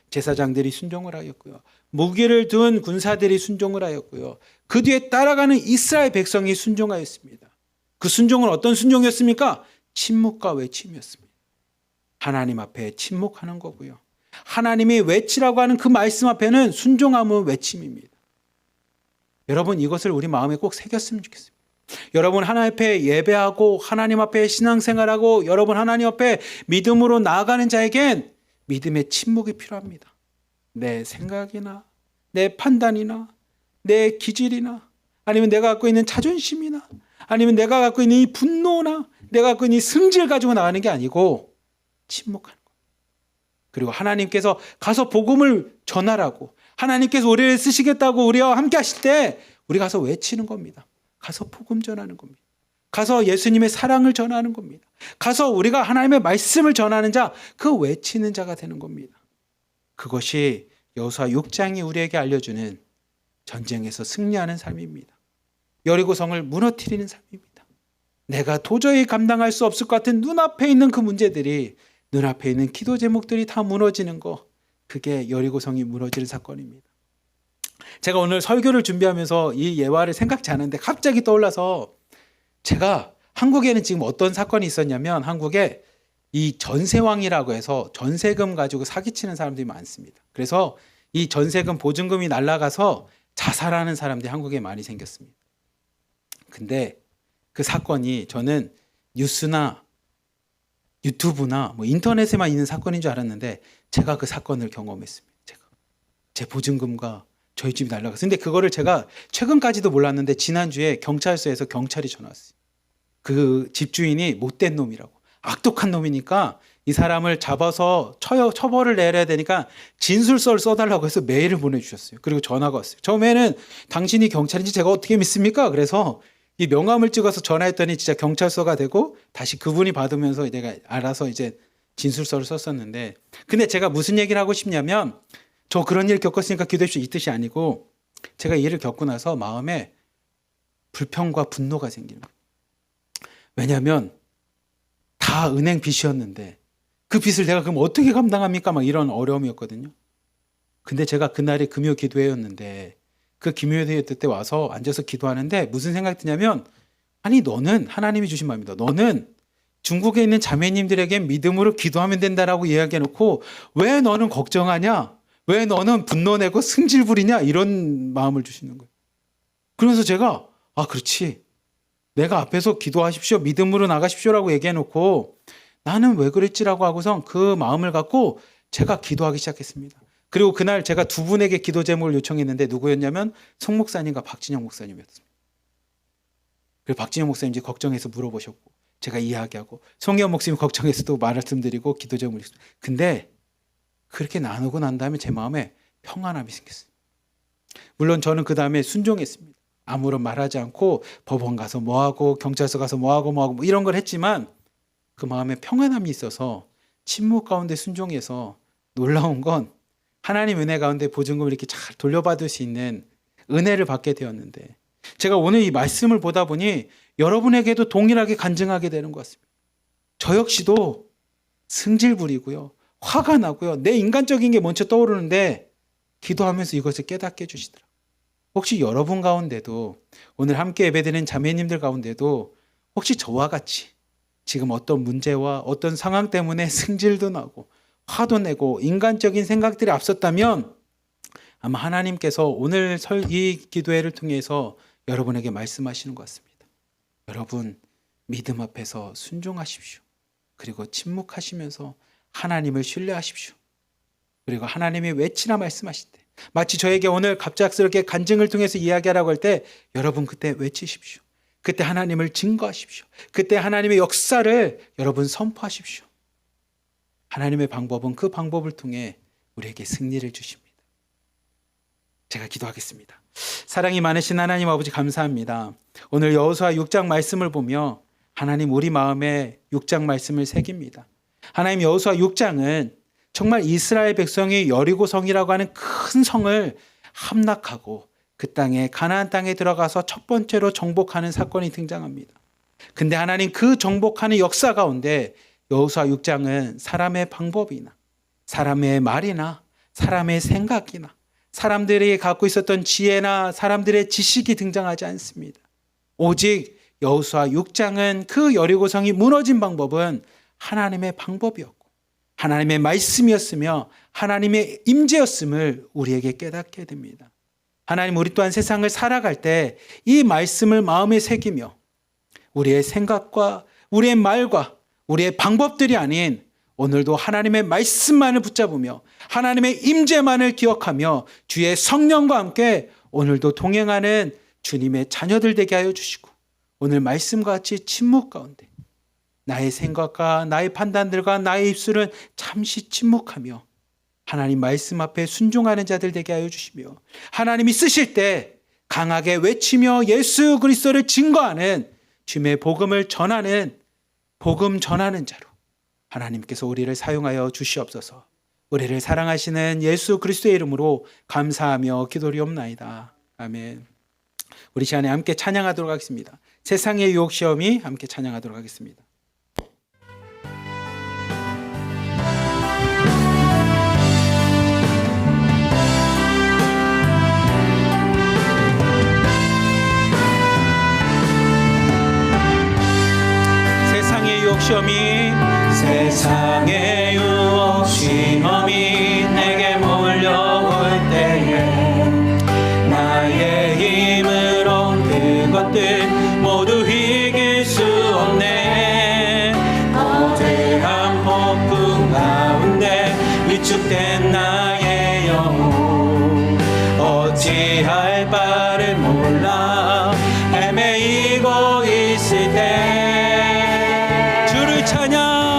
제사장들이 순종을 하였고요. 무기를 둔 군사들이 순종을 하였고요. 그 뒤에 따라가는 이스라엘 백성이 순종하였습니다. 그 순종은 어떤 순종이었습니까? 침묵과 외침이었습니다. 하나님 앞에 침묵하는 거고요. 하나님이 외치라고 하는 그 말씀 앞에는 순종함은 외침입니다. 여러분, 이것을 우리 마음에 꼭 새겼으면 좋겠습니다. 여러분, 하나님 앞에 예배하고 하나님 앞에 신앙생활하고 여러분 하나님 앞에 믿음으로 나아가는 자에겐 믿음의 침묵이 필요합니다. 내 생각이나 내 판단이나 내 기질이나 아니면 내가 갖고 있는 자존심이나 아니면 내가 갖고 있는 이 분노나 내가 갖고 있는 이 승질 가지고 나가는 게 아니고 침묵하는 거예요. 그리고 하나님께서 가서 복음을 전하라고, 하나님께서 우리를 쓰시겠다고 우리와 함께 하실 때 우리 가서 외치는 겁니다. 가서 복음 전하는 겁니다. 가서 예수님의 사랑을 전하는 겁니다. 가서 우리가 하나님의 말씀을 전하는 자, 그 외치는 자가 되는 겁니다. 그것이 여호수아 6장이 우리에게 알려주는 전쟁에서 승리하는 삶입니다. 여리고성을 무너뜨리는 삶입니다. 내가 도저히 감당할 수 없을 것 같은 눈앞에 있는 그 문제들이, 눈앞에 있는 기도 제목들이 다 무너지는 거, 그게 여리고성이 무너지는 사건입니다. 제가 오늘 설교를 준비하면서 이 예화를 생각지 않았는데 갑자기 떠올라서, 제가 한국에는 지금 어떤 사건이 있었냐면, 한국에 이 전세왕이라고 해서 전세금 가지고 사기치는 사람들이 많습니다. 그래서 이 전세금 보증금이 날아가서 자살하는 사람들이 한국에 많이 생겼습니다. 근데 그 사건이 저는 뉴스나 유튜브나 뭐 인터넷에만 있는 사건인 줄 알았는데 제가 그 사건을 경험했습니다. 제 보증금과 저희 집이 날아갔어요. 근데 그거를 제가 최근까지도 몰랐는데 지난주에 경찰서에서 경찰이 전화 왔어요. 그 집주인이 못된 놈이라고, 악독한 놈이니까 이 사람을 잡아서 처벌을 내려야 되니까 진술서를 써달라고 해서 메일을 보내주셨어요. 그리고 전화가 왔어요. 처음에는 당신이 경찰인지 제가 어떻게 믿습니까? 그래서 이 명함을 찍어서 전화했더니 진짜 경찰서가 되고 다시 그분이 받으면서 내가 알아서 이제 진술서를 썼었는데, 근데 제가 무슨 얘기를 하고 싶냐면, 저 그런 일 겪었으니까 기도해주십시오 이 뜻이 아니고, 제가 이 일을 겪고 나서 마음에 불평과 분노가 생기는 거예요. 왜냐하면 다 은행 빚이었는데 그 빚을 내가 그럼 어떻게 감당합니까? 막 이런 어려움이었거든요. 근데 제가 그날이 금요 기도회였는데 그 금요 기도회 때 와서 앉아서 기도하는데 무슨 생각이 드냐면, 아니 너는, 하나님이 주신 말입니다, 너는 중국에 있는 자매님들에게 믿음으로 기도하면 된다라고 이야기해놓고 왜 너는 걱정하냐? 왜 너는 분노 내고 승질 부리냐? 이런 마음을 주시는 거예요. 그래서 제가 그렇지, 내가 앞에서 기도하십시오, 믿음으로 나가십시오라고 얘기해놓고 나는 왜 그랬지라고 하고선 그 마음을 갖고 제가 기도하기 시작했습니다. 그리고 그날 제가 두 분에게 기도 제목을 요청했는데 누구였냐면 송 목사님과 박진영 목사님이었습니다. 그리고 박진영 목사님 이제 걱정해서 물어보셨고 제가 이야기하고, 송혜원 목사님 걱정해서도 말씀드리고 기도 제목을 했습니다. 근데 그렇게 나누고 난 다음에 제 마음에 평안함이 생겼어요. 물론 저는 그 다음에 순종했습니다. 아무런 말하지 않고 법원 가서 뭐하고 경찰서 가서 뭐하고 뭐 이런 걸 했지만 그 마음에 평안함이 있어서 침묵 가운데 순종해서, 놀라운 건 하나님 은혜 가운데 보증금을 이렇게 잘 돌려받을 수 있는 은혜를 받게 되었는데, 제가 오늘 이 말씀을 보다 보니 여러분에게도 동일하게 간증하게 되는 것 같습니다. 저 역시도 승질 부리고요, 화가 나고요, 내 인간적인 게 먼저 떠오르는데 기도하면서 이것을 깨닫게 해주시더라고요. 혹시 여러분 가운데도, 오늘 함께 예배드리는 자매님들 가운데도 혹시 저와 같이 지금 어떤 문제와 어떤 상황 때문에 승질도 나고 화도 내고 인간적인 생각들이 앞섰다면 아마 하나님께서 오늘 이 기도회를 통해서 여러분에게 말씀하시는 것 같습니다. 여러분, 믿음 앞에서 순종하십시오. 그리고 침묵하시면서 하나님을 신뢰하십시오. 그리고 하나님이 외치라 말씀하실 때, 마치 저에게 오늘 갑작스럽게 간증을 통해서 이야기하라고 할 때 여러분 그때 외치십시오. 그때 하나님을 증거하십시오. 그때 하나님의 역사를 여러분 선포하십시오. 하나님의 방법은 그 방법을 통해 우리에게 승리를 주십니다. 제가 기도하겠습니다. 사랑이 많으신 하나님 아버지 감사합니다. 오늘 여호수아 6장 말씀을 보며 하나님 우리 마음에 6장 말씀을 새깁니다. 하나님 여호수아 6장은 정말 이스라엘 백성이 여리고성이라고 하는 큰 성을 함락하고 그 땅에 가나안 땅에 들어가서 첫 번째로 정복하는 사건이 등장합니다. 근데 하나님 그 정복하는 역사 가운데 여호수아 6장은 사람의 방법이나 사람의 말이나 사람의 생각이나 사람들이 갖고 있었던 지혜나 사람들의 지식이 등장하지 않습니다. 오직 여호수아 6장은 그 여리고성이 무너진 방법은 하나님의 방법이었고 하나님의 말씀이었으며 하나님의 임재였음을 우리에게 깨닫게 됩니다. 하나님 우리 또한 세상을 살아갈 때 이 말씀을 마음에 새기며 우리의 생각과 우리의 말과 우리의 방법들이 아닌 오늘도 하나님의 말씀만을 붙잡으며 하나님의 임재만을 기억하며 주의 성령과 함께 오늘도 동행하는 주님의 자녀들 되게 하여 주시고 오늘 말씀과 같이 침묵 가운데 나의 생각과 나의 판단들과 나의 입술은 잠시 침묵하며 하나님 말씀 앞에 순종하는 자들 되게 하여 주시며 하나님이 쓰실 때 강하게 외치며 예수 그리스도를 증거하는 주님의 복음을 전하는 복음 전하는 자로 하나님께서 우리를 사용하여 주시옵소서. 우리를 사랑하시는 예수 그리스도의 이름으로 감사하며 기도리옵나이다. 아멘. 우리 시간에 함께 찬양하도록 하겠습니다. 세상의 유혹 시험이 함께 찬양하도록 하겠습니다. 세상의 유혹 시험이 내게 몰려올 때에 나의 힘으로 그것들 모두 이길 수 없네. 거대한 폭풍 가운데 위축된 나의 영혼 어찌할 바를 몰라 헤매이고 있을 때 주를 찬양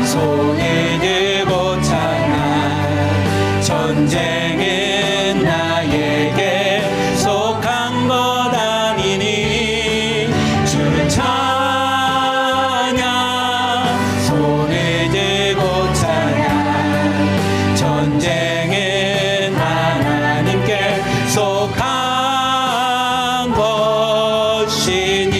손을 들고 찬양 전쟁은 나에게 속한 것 아니니 주를 찬양 손을 들고 찬양 전쟁은 하나님께 속한 것이니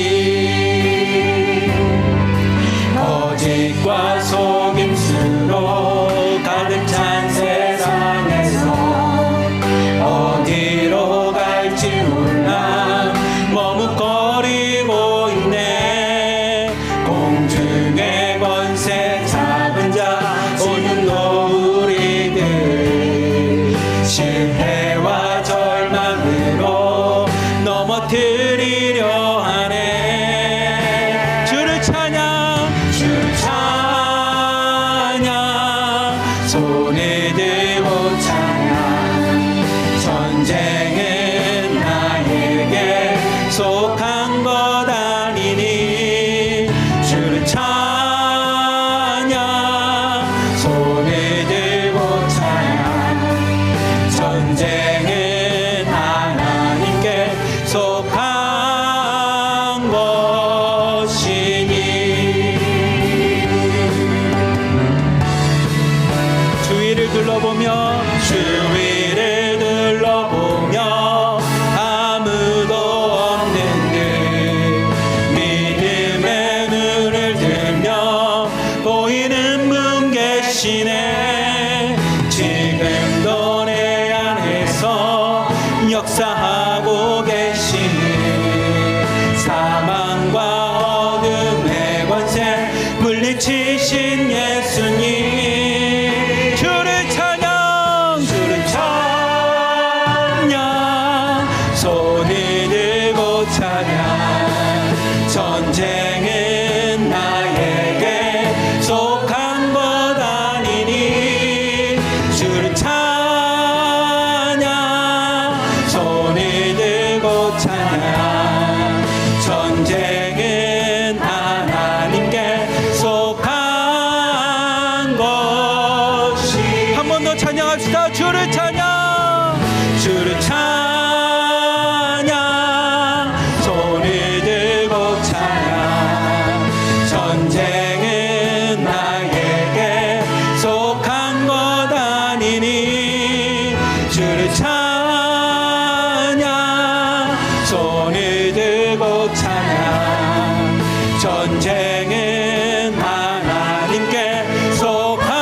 전쟁은 하나님께 속한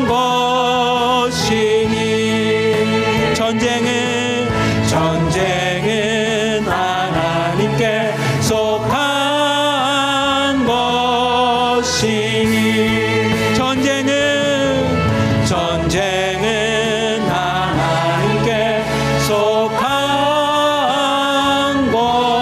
것이니 전쟁은 하나님께 속한 것이니 전쟁은 하나님께 속한 것이니.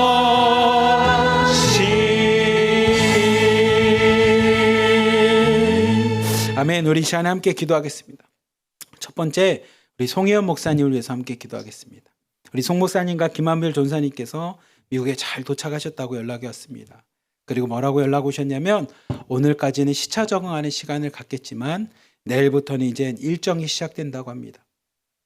아멘. 우리 이 시간에 함께 기도하겠습니다. 첫 번째, 우리 송혜연 목사님을 위해서 함께 기도하겠습니다. 우리 송 목사님과 김한별 전사님께서 미국에 잘 도착하셨다고 연락이 왔습니다. 그리고 뭐라고 연락 오셨냐면, 오늘까지는 시차 적응하는 시간을 갖겠지만 내일부터는 이제 일정이 시작된다고 합니다.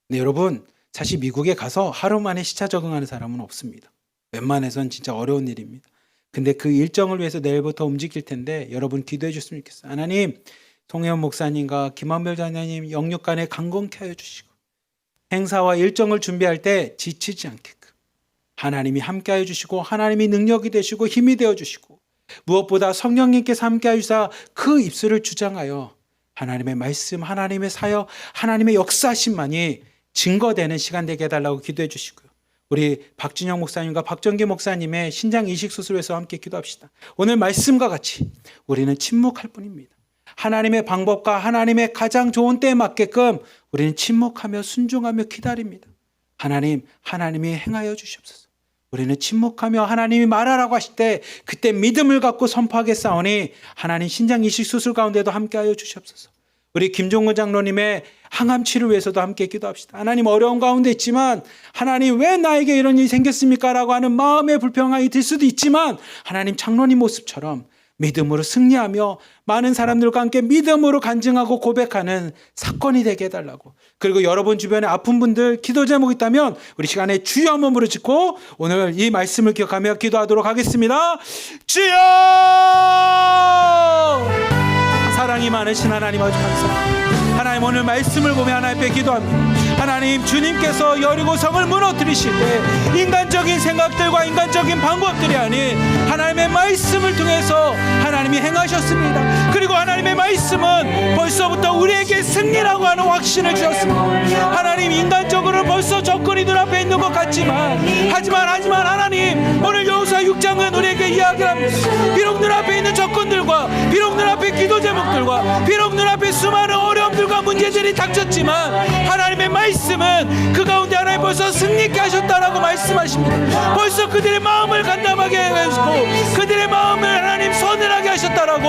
근데 여러분, 사실 미국에 가서 하루 만에 시차 적응하는 사람은 없습니다. 웬만해선 진짜 어려운 일입니다. 근데 그 일정을 위해서 내일부터 움직일 텐데 여러분 기도해 주셨으면 좋겠어요. 하나님, 송혜원 목사님과 김한별 장로님 영육간에 강건케 하여 주시고, 행사와 일정을 준비할 때 지치지 않게끔 하나님이 함께 하여 주시고, 하나님이 능력이 되시고 힘이 되어 주시고, 무엇보다 성령님께서 함께 하시사 그 입술을 주장하여 하나님의 말씀, 하나님의 사역, 하나님의 역사심만이 증거되는 시간 되게 해달라고 기도해 주시고요. 우리 박준영 목사님과 박정기 목사님의 신장 이식 수술에서 함께 기도합시다. 오늘 말씀과 같이 우리는 침묵할 뿐입니다. 하나님의 방법과 하나님의 가장 좋은 때에 맞게끔 우리는 침묵하며 순종하며 기다립니다. 하나님이 행하여 주시옵소서. 우리는 침묵하며 하나님이 말하라고 하실 때 그때 믿음을 갖고 선포하겠사오니 하나님 신장 이식 수술 가운데도 함께하여 주시옵소서. 우리 김종근 장로님의 항암 치료를 위해서도 함께 기도합시다. 하나님, 어려운 가운데 있지만 하나님 왜 나에게 이런 일이 생겼습니까? 라고 하는 마음의 불평함이 들 수도 있지만 하나님 장로님 모습처럼 믿음으로 승리하며 많은 사람들과 함께 믿음으로 간증하고 고백하는 사건이 되게 해달라고. 그리고 여러분 주변에 아픈 분들 기도 제목 있다면 우리 시간에 주여 한번 부르짖고 오늘 이 말씀을 기억하며 기도하도록 하겠습니다. 주여! 사랑이 많으신 하나님 아버지 감사합니다. 하나님, 오늘 말씀을 보며 하나님 앞에 기도합니다. 하나님, 주님께서 여리고성을 무너뜨리실 때 인간적인 생각들과 인간적인 방법들이 아닌 하나님의 말씀을 통해서 하나님이 행하셨습니다. 그리고 하나님의 말씀은 벌써부터 우리에게 승리라고 하는 확신을 주셨습니다. 하나님, 인간적으로 벌써 접근이 눈앞에 있는 것 같지만 하지만 하나님, 오늘 여호수아 6장은 우리에게 이야기를 합니다. 비록 눈앞에 있는 접근들과 비록 눈앞에 기도 제목들과 비록 눈앞에 수많은 어려움들과 문제들이 닥쳤지만 하나님의 말씀은 그 가운데 하나님 벌써 승리케 하셨다라고 말씀하십니다. 벌써 그들의 마음을 간담하게 해주시고 그들의 마음을 하나님 서늘하게 하셨다라고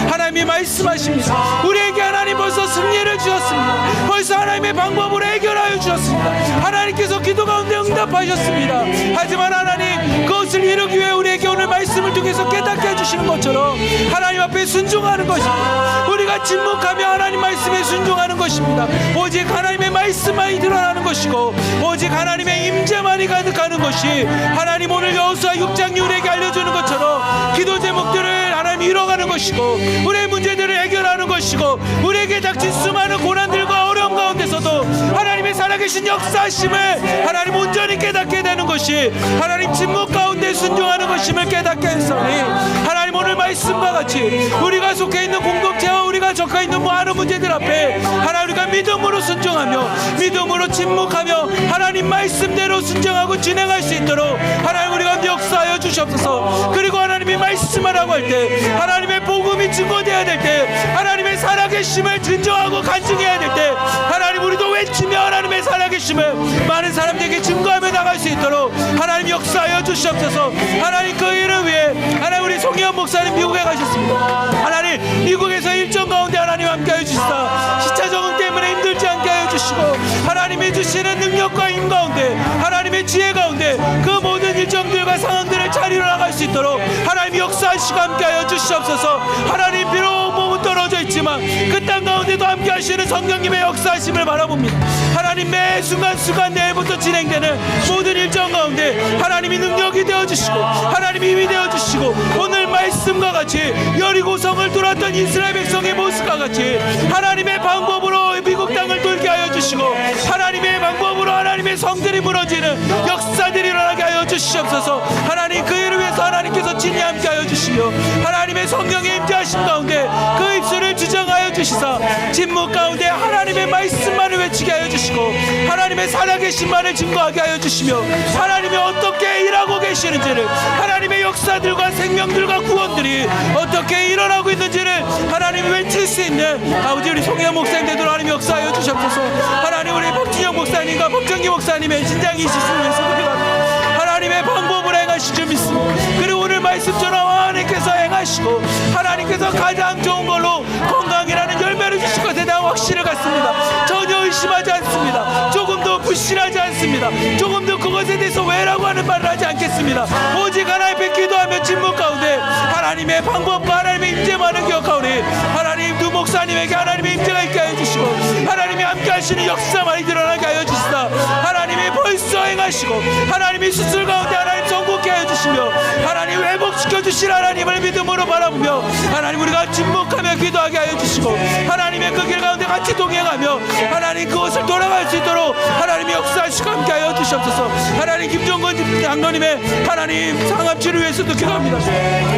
하나님이 말씀하십니다. 우리에게 하나님 벌써 승리를 주셨습니다. 벌써 하나님의 방법으로 해결하여 주셨습니다. 하나님께서 기도 가운데 응답하셨습니다. 하지만 하나님, 그것을 이루기 위해 우리에게 오늘 말씀을 통해서 깨닫게 해주시는 것처럼 하나님 앞에 순종하는 것입니다. 우리가 침묵하며 하나님 말씀에 순종하는 것입니다. 오직 하나님의 말씀만이 드러나는 것이고 오직 하나님의 임재만이 가득하는 것이 하나님 오늘 여호수아 6장이 우리에게 알려주는 것처럼 기도 제목들을 하나님 이뤄가는 것이고 우리의 문제들을 해결하는 것이고 우리에게 닥친 수많은 고난들과 어려움 가운데서도 하나님의 살아계신 역사심을 하나님 온전히 깨닫게 되는 것이 하나님 침묵 가운데 순종하는 것임을 깨닫게 했으니 하나님, 오늘 말씀과 같이 우리가 속해 있는 공동체와 우리가 적혀 있는 많은 문제들 앞에 하나님, 우리가 믿음으로 순종하며 믿음으로 침묵하며 하나님 말씀대로 순종하고 진행할 수 있도록 하나님 우리가 역사하여 주시옵소서. 그리고 하나님이 말씀하라고 할 때 하나님의 복음이 증거되어야 될 때 하나님의 살아계심을 진정하고 간증해야 될 때 하나님, 우리도 외치며 하나님의 살아계심을 많은 사람들에게 증거하며 나갈 수 있도록 하나님 역사하여 주시옵소서. 하나님, 그 일을 위해 하나님 우리 송혜원 목사님 미국에 가셨습니다. 하나님, 미국에서 일정 가운데 하나님 함께하여 주시다 시차 적응 때문에 힘들지 않게 하여 주시고 하나님이 주시는 능력과 힘 가운데 하나님의 지혜 가운데 그 모든 일정들과 상황들을 잘 이뤄나갈 수 있도록 하나님 역사하시고 함께하여 주시옵소서. 하나님, 비록 몸은 떨어져 있지만 그 땅 가운데도 함께하시는 성령님의 역사하심을 바라봅니다. 하나님, 매 순간순간 내일부터 진행되는 모든 일정 가운데 하나님이 능력이 되어주시고 하나님이 힘이 되어주시고 오늘 말씀과 같이 여리고성을 돌았던 이스라엘 백성의 모습과 같이 하나님의 방법으로 미국 땅을 돌게 하여 주시고 하나님의 방법으로 하나님의 성들이 무너지는 역사들이 일어나게 하여 주시옵소서. 하나님 그 일을 위해서 하나님께서 친히 함께 하여 주시며 하나님의 성령의 임재하심 가운데 그 입술을 주장하여 주시사 침묵 가운데 하나님의 말씀만을 외치게 하여 주시고 하나님의 살아계신만을 증거하게 하여 주시며 하나님이 어떻게 일하고 계시는지를 하나님의 역사들과 생명들과 구원들이 어떻게 일어나고 있는지를 하나님이 외칠 수 있는 아버지 우리 송혜원 목사님 되도록 하나님 역사하여 주시옵소서. 하나님 우리 박진영 목사님과 박정기 목사님의 신장이 있으시는 위해서 기도합니다. 하나님의 방법을 행하실 줄 믿습니다. 그리고 오늘 말씀처럼 하나님께서 행하시고 하나님께서 가장 좋은 걸로 건강이라는 열매를 주실 것에 대한 확신을 갖습니다. 전혀 의심하지 않습니다. 조금도 불신하지 않습니다. 조금도 그것에 대해서 왜라고 하는 말을 하지 않겠습니다. 오직 하나님 앞에 기도하며 침묵 가운데 하나님의 방법과 하나님의 임재만을 기억하오니 하나님 두 목사님에게 하나님의 임재가 있게 하여 주시고 하나님이 함께 하시는 역사만이 드러나게 하여 주시다. 하나님이 벌써 행하시고 하나님이 수술 가운데 하나님 성공케 하여 주시며 하나님 회복시켜 주실 하나님을 믿음으로 바라보며 하나님 우리가 침묵하며 기도하게 하여 주시고 하나님의 그 길 가운데 같이 동행하며 하나님 그것을 돌아갈 수 있도록 하나님이 역사하시고 함께 하여 주시옵소서. 하나님 김종건 장로님의 하나님 상암치를 위해서도 기도합니다.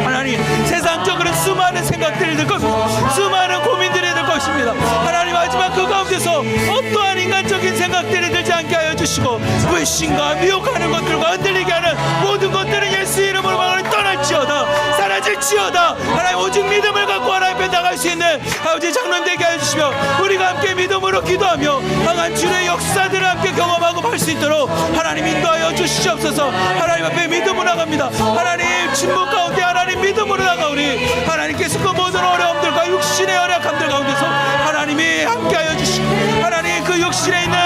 하나님 세상적으로 수많은 생각들이 들 겁니다. 수많은 고민들이 들 것입니다. 하나님 하지만 그 가운데서 어떠한 인간적인 생각들이 들지 않게 하여 주시고 불신과 미혹하는 것들과 흔들리게 하는 모든 것들은 예수 이름으로 떠날지어다 사라질지어다. 하나님 오직 믿음을 갖고 하나님 앞에 나갈 수 있는 아버지 장로님 되게 하여 주시며 우리가 함께 믿음으로 기도하며 강한 주의 역사들을 함께 경험하고 할 수 있도록 하나님 인도하여 주시옵소서. 하나님 앞에 믿음으로 나갑니다. 하나님 침묵 가운데 하나님 믿음으로 나가오니 하나님께서 그 모든 어려움들과 육신의 연약함들 가운데서 하나님이 함께하여 주시고 하나님 그 육신에 있는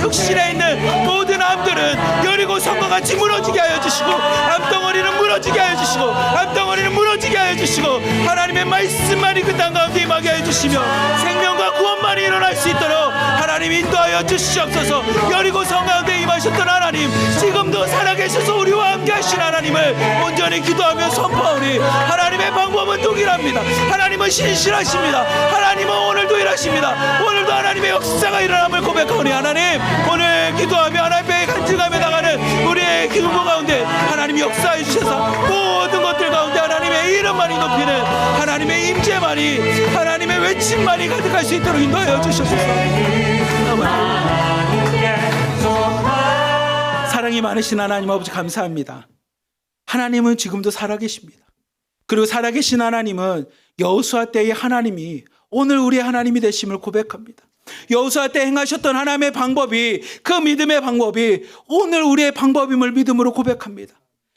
육신에 있는 모든 암들은 여리고 성과 같이 무너지게 하여 주시고 암덩어리는 무너지게 하여 주시고 암덩어리는 무너지게 하여 주시고 하나님의 말씀만이 그 땅 가운데 임하게 하여 주시며 생명과 구원만이 일어날 수 있도록 하나님 인도하여 주시옵소서. 여리고 성 가운데 임하셨던 하나님 지금도 살아계셔서 우리와 함께 하신 하나님을 온전히 기도하며 선포하오니 하나님의 방법은 동일합니다. 하나님은 신실하십니다. 하나님은 오늘도 일하십니다. 오늘도 하나님의 역사가 일어남을 고백하오니 하나님 오늘 기도하며 하나님 앞에 간증하며 나가는 우리의 기도 가운데 하나님이 역사해 주셔서 모든 것들 가운데 하나님의 이름만이 높이는 하나님의 임재만이 하나님의 외침만이 가득할 수 있도록 인도하여 주셔서 사랑이 많으신 하나님 아버지 감사합니다. 하나님은 지금도 살아계십니다. 그리고 살아계신 하나님은 여호수아 때의 하나님이 오늘 우리의 하나님이 되심을 고백합니다. 여호수아 때 행하셨던 하나님의 방법이 그 믿음의 방법이 오늘 우리의 방법임을 믿음으로 고백합니다.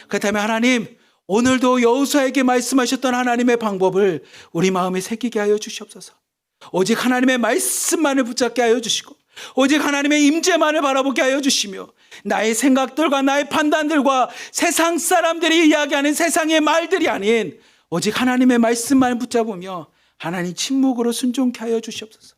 그렇다면 하나님 오늘도 여호수아에게 말씀하셨던 하나님의 방법을 우리 마음에 새기게 하여 주시옵소서. 오직 하나님의 말씀만을 붙잡게 하여 주시고 오직 하나님의 임재만을 바라보게 하여 주시며 나의 생각들과 나의 판단들과 세상 사람들이 이야기하는 세상의 말들이 아닌 오직 하나님의 말씀만을 붙잡으며 하나님 침묵으로 순종케 하여 주시옵소서.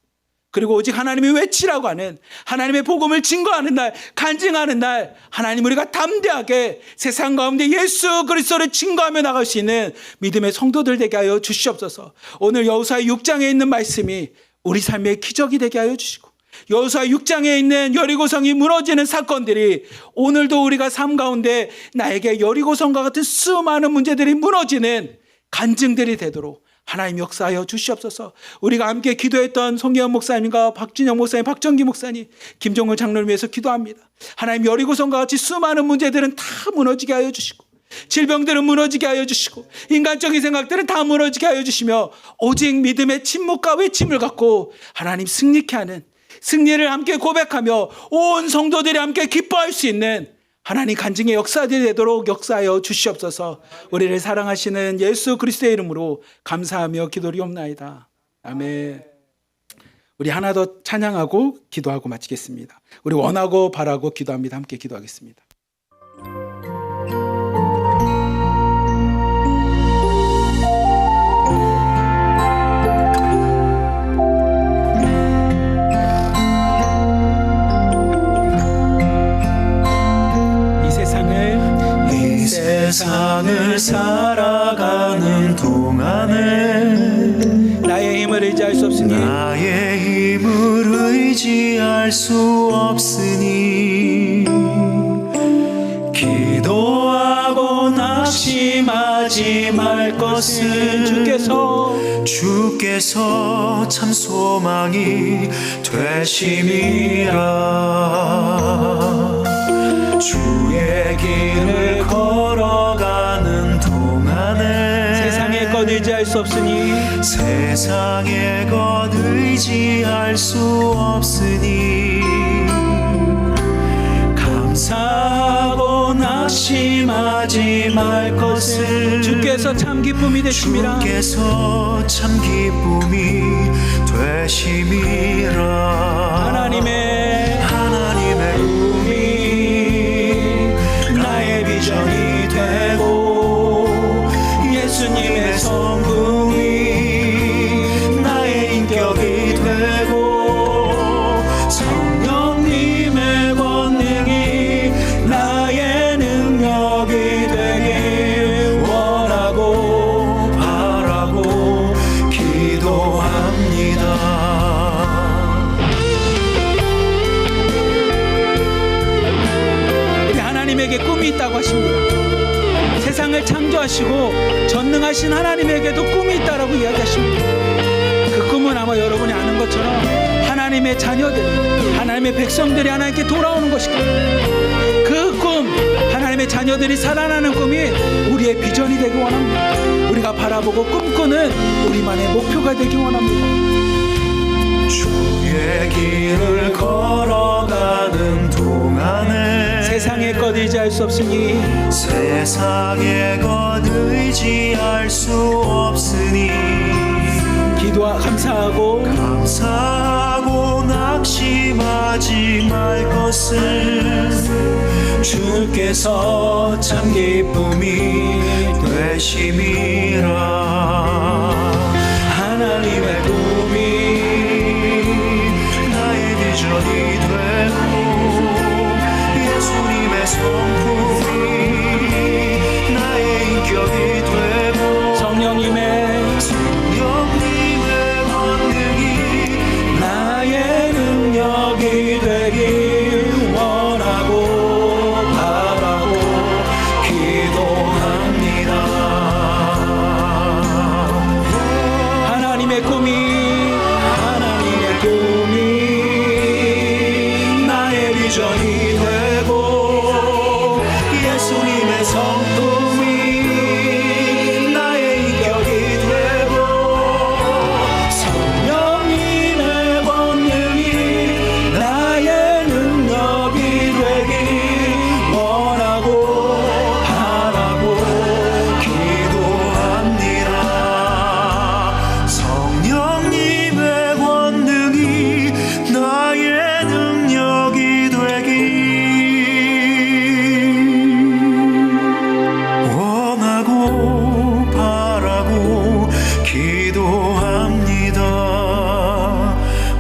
그리고 오직 하나님이 외치라고 하는 하나님의 복음을 증거하는 날, 간증하는 날 하나님 우리가 담대하게 세상 가운데 예수 그리스도를 증거하며 나갈 수 있는 믿음의 성도들 되게 하여 주시옵소서. 오늘 여호수아 6장에 있는 말씀이 우리 삶의 기적이 되게 하여 주시고 여호수아 6장에 있는 여리고성이 무너지는 사건들이 오늘도 우리가 삶 가운데 나에게 여리고성과 같은 수많은 문제들이 무너지는 간증들이 되도록 하나님 역사하여 주시옵소서. 우리가 함께 기도했던 송혜원 목사님과 박진영 목사님, 박정기 목사님, 김종근 장로를 위해서 기도합니다. 하나님 여리고성과 같이 수많은 문제들은 다 무너지게 하여 주시고 질병들은 무너지게 하여 주시고 인간적인 생각들은 다 무너지게 하여 주시며 오직 믿음의 침묵과 외침을 갖고 하나님 승리케 하는 승리를 함께 고백하며 온 성도들이 함께 기뻐할 수 있는 하나님 간증의 역사들이 되도록 역사하여 주시옵소서. 우리를 사랑하시는 예수 그리스도의 이름으로 감사하며 기도리옵나이다. 아멘. 우리 하나 더 찬양하고 기도하고 마치겠습니다. 우리 원하고 바라고 기도합니다. 함께 기도하겠습니다. 세상을 살아가는 동안에 나의 힘을 의지할 수 없으니 나의 힘을 의지할 수 없으니 기도하고 낙심하지 말 것을 주께서 참 소망이 되심이라. 주의 길을 걸어가는 동안에 세상의 것 의지할 수 없으니 세상의 것 의지할 수 없으니 감사하고 낙심하지 말 것을 주께서 참 기쁨이 되심이라. 주께서 참 기쁨이 되심이라. 하나님의 꿈이 나의 비전이 되고 예수님의 성품이 나의 인격이 되고 성령님의 권능이 나의 능력이 되길 원하고 바라고 기도합니다. 우리 하나님에게 꿈이 있다고 하십니다. 세상을 창조하시고 전능하신 하나님에게도 꿈이 있다라고 이야기하십니다. 그 꿈은 아마 여러분이 아는 것처럼 하나님의 자녀들, 하나님의 백성들이 하나님께 돌아오는 것이고, 그 꿈, 하나님의 자녀들이 살아나는 꿈이 우리의 비전이 되기 원합니다. 우리가 바라보고 꿈꾸는 우리만의 목표가 되기 원합니다. 주의 길을 걸어가는 동안에 세상의 것 의지할 수 없으니 세상의 것 의지할 수 없으니 기도와 감사하고 낙심하지 말 것을 주께서 참 기쁨이 되심이라. 하나님의 꿈이 나의 비전이 되고 예수님의 성품이 나의 인격이 되고 성령님의 권능이 나의 능력이 되길 원하고 바라고 기도합니다. 하나님의 꿈이 나의 비전이 되고 예수님의 성품이 나의 인격이 되고 성령님의 권능이 나의 능력이 되길 원하고 바라고 기도합니다. 성령님의 권능이 나의 능력이 되길 원하고 바라고 기도합니다.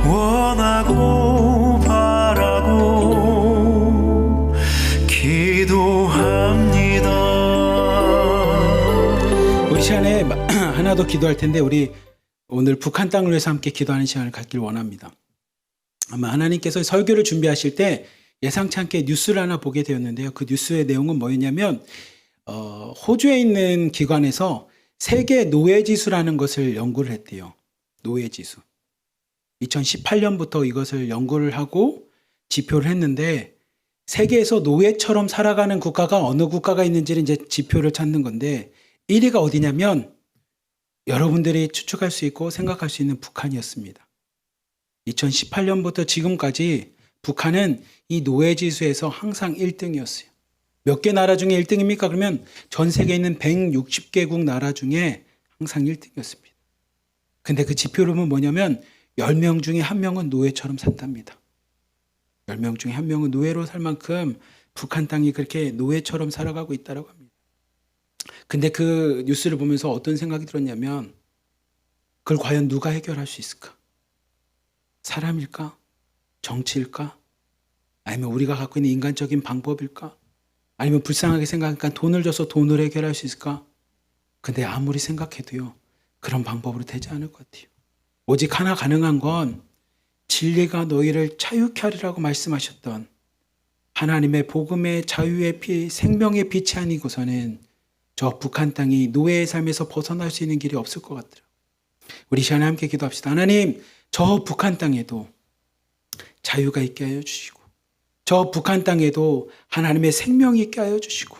원하고 바라고 기도합니다. 우리 시간에 하나 더 기도할 텐데, 우리 오늘 북한 땅을 위해서 함께 기도하는 시간을 갖길 원합니다. 아마 하나님께서 설교를 준비하실 때 예상치 않게 뉴스를 하나 보게 되었는데요. 그 뉴스의 내용은 뭐였냐면 호주에 있는 기관에서 세계 노예지수라는 것을 연구를 했대요. 노예지수. 2018년부터 이것을 연구를 하고 지표를 했는데, 세계에서 노예처럼 살아가는 국가가 어느 국가가 있는지를 이제 지표를 찾는 건데, 1위가 어디냐면 여러분들이 추측할 수 있고 생각할 수 있는 북한이었습니다. 2018년부터 지금까지 북한은 이 노예지수에서 항상 1등이었어요. 몇 개 나라 중에 1등입니까? 그러면 전 세계에 있는 160개국 나라 중에 항상 1등이었습니다. 근데 그 지표를 보면 뭐냐면 10명 중에 1명은 노예처럼 산답니다. 10명 중에 1명은 노예로 살 만큼 북한 땅이 그렇게 노예처럼 살아가고 있다고 합니다. 근데 그 뉴스를 보면서 어떤 생각이 들었냐면, 그걸 과연 누가 해결할 수 있을까? 사람일까? 정치일까? 아니면 우리가 갖고 있는 인간적인 방법일까? 아니면 불쌍하게 생각하니까 돈을 줘서 돈으로 해결할 수 있을까? 근데 아무리 생각해도요, 그런 방법으로 되지 않을 것 같아요. 오직 하나 가능한 건 진리가 너희를 자유케 하리라고 말씀하셨던 하나님의 복음의 자유의 피, 생명의 빛이 아니고서는 저 북한 땅이 노예의 삶에서 벗어날 수 있는 길이 없을 것 같더라고요. 우리 시간에 함께 기도합시다. 하나님, 저 북한 땅에도 자유가 있게 하여 주시고, 저 북한 땅에도 하나님의 생명이 있게 하여 주시고,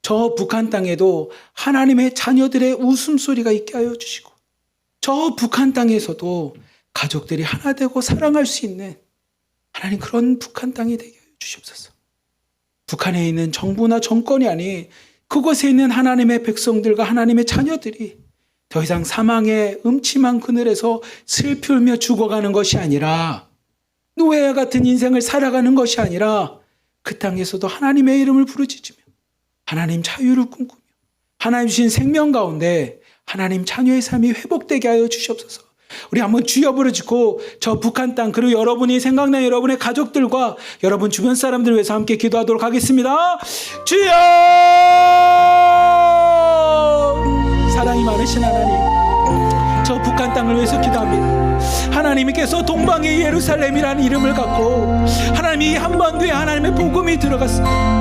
저 북한 땅에도 하나님의 자녀들의 웃음소리가 있게 하여 주시고, 저 북한 땅에서도 가족들이 하나 되고 사랑할 수 있는 하나님 그런 북한 땅이 되게 하여 주시옵소서. 북한에 있는 정부나 정권이 아닌 그곳에 있는 하나님의 백성들과 하나님의 자녀들이 더 이상 사망의 음침한 그늘에서 슬피 울며 죽어가는 것이 아니라, 노예와 같은 인생을 살아가는 것이 아니라 그 땅에서도 하나님의 이름을 부르짖으며 하나님 자유를 꿈꾸며 하나님 주신 생명 가운데 하나님 자녀의 삶이 회복되게 하여 주시옵소서. 우리 한번 주여 부르짖고 저 북한 땅, 그리고 여러분이 생각나는 여러분의 가족들과 여러분 주변 사람들을 위해서 함께 기도하도록 하겠습니다. 주여! 사랑이 많으신 하나님, 저 북한 땅을 위해서 기도합니다. 하나님께서 동방의 예루살렘이라는 이름을 갖고 하나님이 한반도에 하나님의 복음이 들어갔습니다.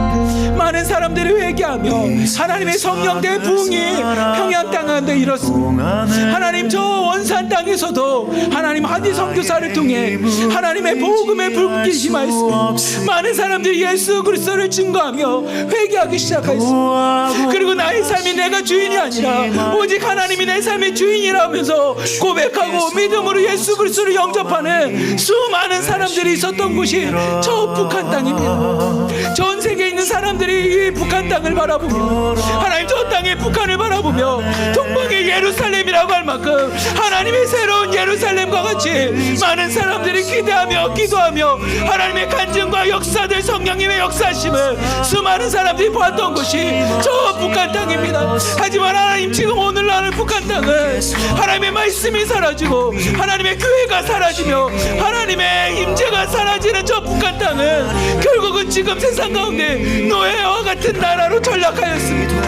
많은 사람들이 회개하며 하나님의 성령대 부흥이 평양 땅 가운데 일었습니다. 하나님, 저 원산 땅에서도 하나님 한지 선교사를 통해 하나님의 복음의 불길이 임하였습니다. 많은 사람들이 예수 그리스도를 증거하며 회개하기 시작하였습니다. 그리고 나의 삶이 내가 주인이 아니라 오직 하나님이 내 삶의 주인이라면서 고백하고 믿음으로 예수 그리스도를 영접하는 수많은 사람들이 있었던 곳이 저 북한 땅입니다. 전 세계에 있는 사람들이 이 북한 땅을 바라보며 하나님 저 땅의 북한을 바라보며 동방의 예루살렘이라고 할 만큼 하나님의 새로운 예루살렘과 같이 많은 사람들이 기대하며 기도하며 하나님의 간증과 역사들, 성령님의 역사심을 수많은 사람들이 봤던 곳이 저 북한 땅입니다. 하지만 하나님, 지금 오늘날 북한 땅은 하나님의 말씀이 사라지고 하나님의 교회가 사라지며 하나님의 임재가 사라지는 저 북한 땅은 결국은 지금 세상 가운데 노예와 같은 나라로 전락하였습니다.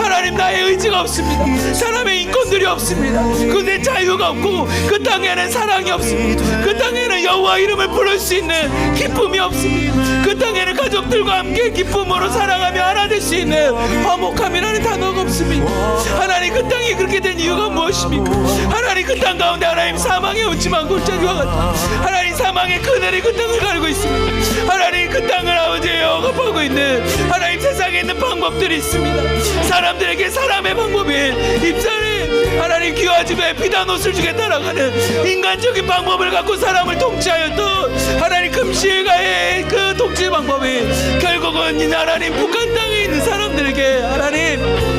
하나님, 나의 의지가 없습니다. 사람의 인권들이 없습니다. 그내 자유가 없고 그 땅에는 사랑이 없습니다. 그 땅에는 여호와 이름을 부를 수 있는 기쁨이 없습니다. 그 땅에는 가족들과 함께 기쁨으로 사랑하며 하나 될 수 있는 화목함이라는 단어가 없습니다. 하나님, 그 땅이 그렇게 된 이유가 무엇입니까? 하나님, 그 땅 가운데 하나님 사망의 음침한 골짜기와 같은 하나님 사망의 그늘이 그 땅을 가르고 있습니다. 하나님, 그 땅을 아버지의 억압하고 있는 하나님 세상에 있는 방법들이 있습니다. 사람들에게 사람의 방법인 입살에 하나님 귀화집에 비단 옷을 주게 따라가는 인간적인 방법을 갖고 사람을 통치하였던 하나님 금시일가의 그 통치 방법이 결국은 이 하나님 북한 땅에 있는 사람들에게 하나님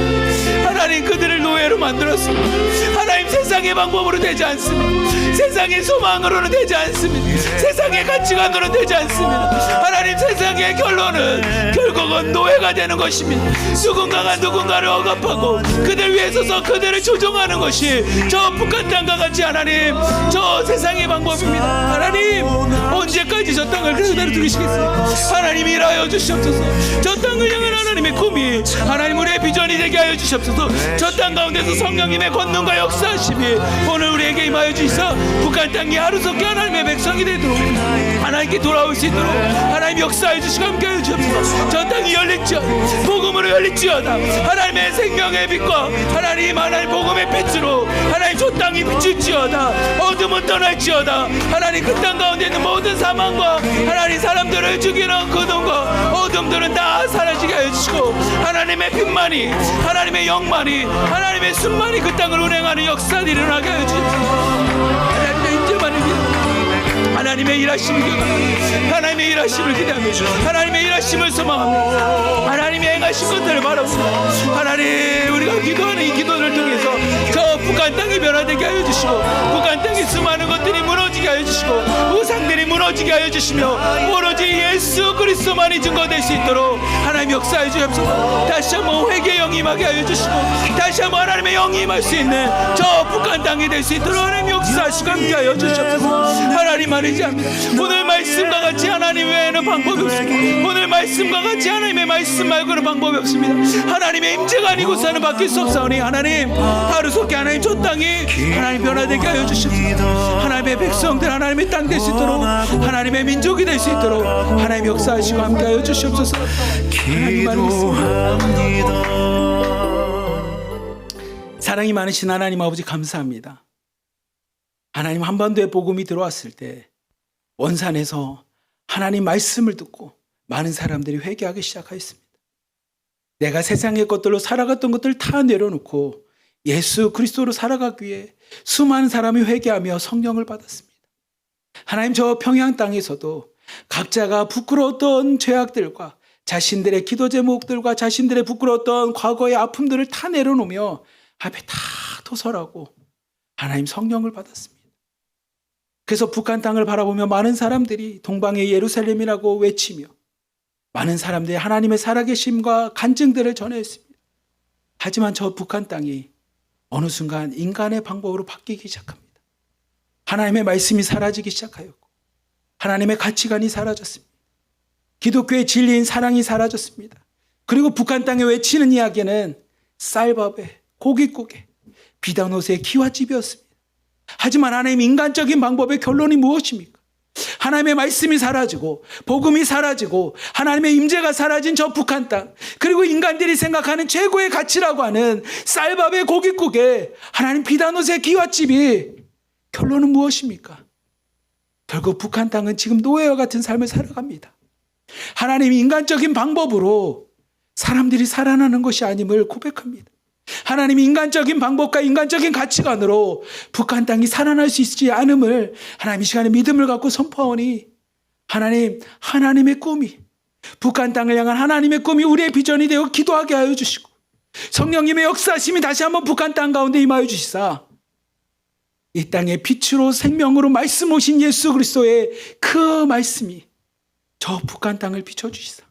그들을 노예로 만들었습니다. 하나님, 세상의 방법으로 되지 않습니다. 세상의 소망으로는 되지 않습니다. 세상의 가치관으로는 되지 않습니다. 하나님, 세상의 결론은 결국은 노예가 되는 것입니다. 누군가가 누군가를 억압하고 그들 위에 서서 그들을 조종하는 것이 저 북한 땅과 같이 하나님 저 세상의 방법입니다. 하나님, 언제까지 저 땅을 그대로 두시겠습니까? 하나님, 일하여 주시옵소서. 저 땅을 향한 하나님의 꿈이 하나님 우리의 비전이 되게 하여 주시옵소서. 저 땅 가운데서 성령님의 권능과 역사하심이 오늘 우리에게 임하여 주시사 북한 땅이 하루속히 하나님의 백성이 되도록 하나님께 돌아올 수 있도록 하나님 역사해 주시고 함께 해 주옵소서. 저 땅이 열릴지어다, 복음으로 열릴지어다. 하나님의 생명의 빛과 하나님 복음의 빛으로 하나님 저 땅이 비칠지어다. 어둠은 떠날지어다. 하나님, 그 땅 가운데 있는 모든 사망과 하나님 사람들을 죽이는 그놈과 어둠들은 다 사라지게 하여 주시고 하나님의 빛만이, 하나님의 영만이, 하나님의 순만이 그 땅을 운행하는 역사를 일어나게 하여 주시옵소서. 하나님의 인재만입니다. 하나님의 일하심을 기대합니다. 하나님의 일하심을 기대합니다. 하나님의 일하심을 소망합니다. 하나님의 행하신 것들을 바라봅니다. 하나님, 우리가 기도하는 이 기도를 통해서 저 북한 북한 땅이 변화되게 하여 주시고, 북한 땅에 수많은 것들이 무너지게 하여 주시고, 우상들이 무너지게 하여 주시며, 오로지 예수 그리스도만이 증거될 수 있도록 하나님 역사해 주옵소서. 다시 한번 회개 영이 임하게 하여 주시고, 다시 한번 하나님의 영이 임할 수 있는 저 북한 땅이 될 수 있도록 하나님 역사하시고 함께 하여 주옵소서. 하나님 아니지않습니다. 오늘 말씀과 같이 하나님 외에는 방법이 없습니다. 오늘 말씀과 같이 하나님의 말씀 말고는 방법이 없습니다. 하나님의 임재가 아니고서는 바뀔 수 없사오니 하나님 하루속히 하나님 저 땅이 하나님 변화되게 하여 주시옵소서. 하나님의 백성들 하나님의 땅 될 수 있도록, 하나님의 민족이 될 수 있도록 하나님 역사하시고 함께 하여 주시옵소서. 하나님 말씀입니다. 사랑이 많으신 하나님 아버지 감사합니다. 하나님 한반도에 복음이 들어왔을 때 원산에서 하나님 말씀을 듣고 많은 사람들이 회개하기 시작하였습니다. 내가 세상의 것들로 살아갔던 것들을 다 내려놓고 예수 그리스도로 살아가기 위해 수많은 사람이 회개하며 성령을 받았습니다. 하나님 저 평양 땅에서도 각자가 부끄러웠던 죄악들과 자신들의 기도 제목들과 자신들의 부끄러웠던 과거의 아픔들을 다 내려놓으며 앞에 다 도설하고 하나님 성령을 받았습니다. 그래서 북한 땅을 바라보며 많은 사람들이 동방의 예루살렘이라고 외치며 많은 사람들이 하나님의 살아계심과 간증들을 전했습니다. 하지만 저 북한 땅이 어느 순간 인간의 방법으로 바뀌기 시작합니다. 하나님의 말씀이 사라지기 시작하였고 하나님의 가치관이 사라졌습니다. 기독교의 진리인 사랑이 사라졌습니다. 그리고 북한 땅에 외치는 이야기는 쌀밥에 고깃국에 비단 옷의 기와집이었습니다. 하지만 하나님 인간적인 방법의 결론이 무엇입니까? 하나님의 말씀이 사라지고 복음이 사라지고 하나님의 임재가 사라진 저 북한 땅, 그리고 인간들이 생각하는 최고의 가치라고 하는 쌀밥의 고깃국에 하나님 비단 옷의 기와집이 결론은 무엇입니까? 결국 북한 땅은 지금 노예와 같은 삶을 살아갑니다. 하나님 인간적인 방법으로 사람들이 살아나는 것이 아님을 고백합니다. 하나님 인간적인 방법과 인간적인 가치관으로 북한 땅이 살아날 수 있지 않음을 하나님 이 시간에 믿음을 갖고 선포하오니 하나님의 꿈이, 북한 땅을 향한 하나님의 꿈이 우리의 비전이 되어 기도하게 하여 주시고 성령님의 역사심이 다시 한번 북한 땅 가운데 임하여 주시사 이 땅에 빛으로 생명으로 말씀 오신 예수 그리스도의 그 말씀이 저 북한 땅을 비춰주시사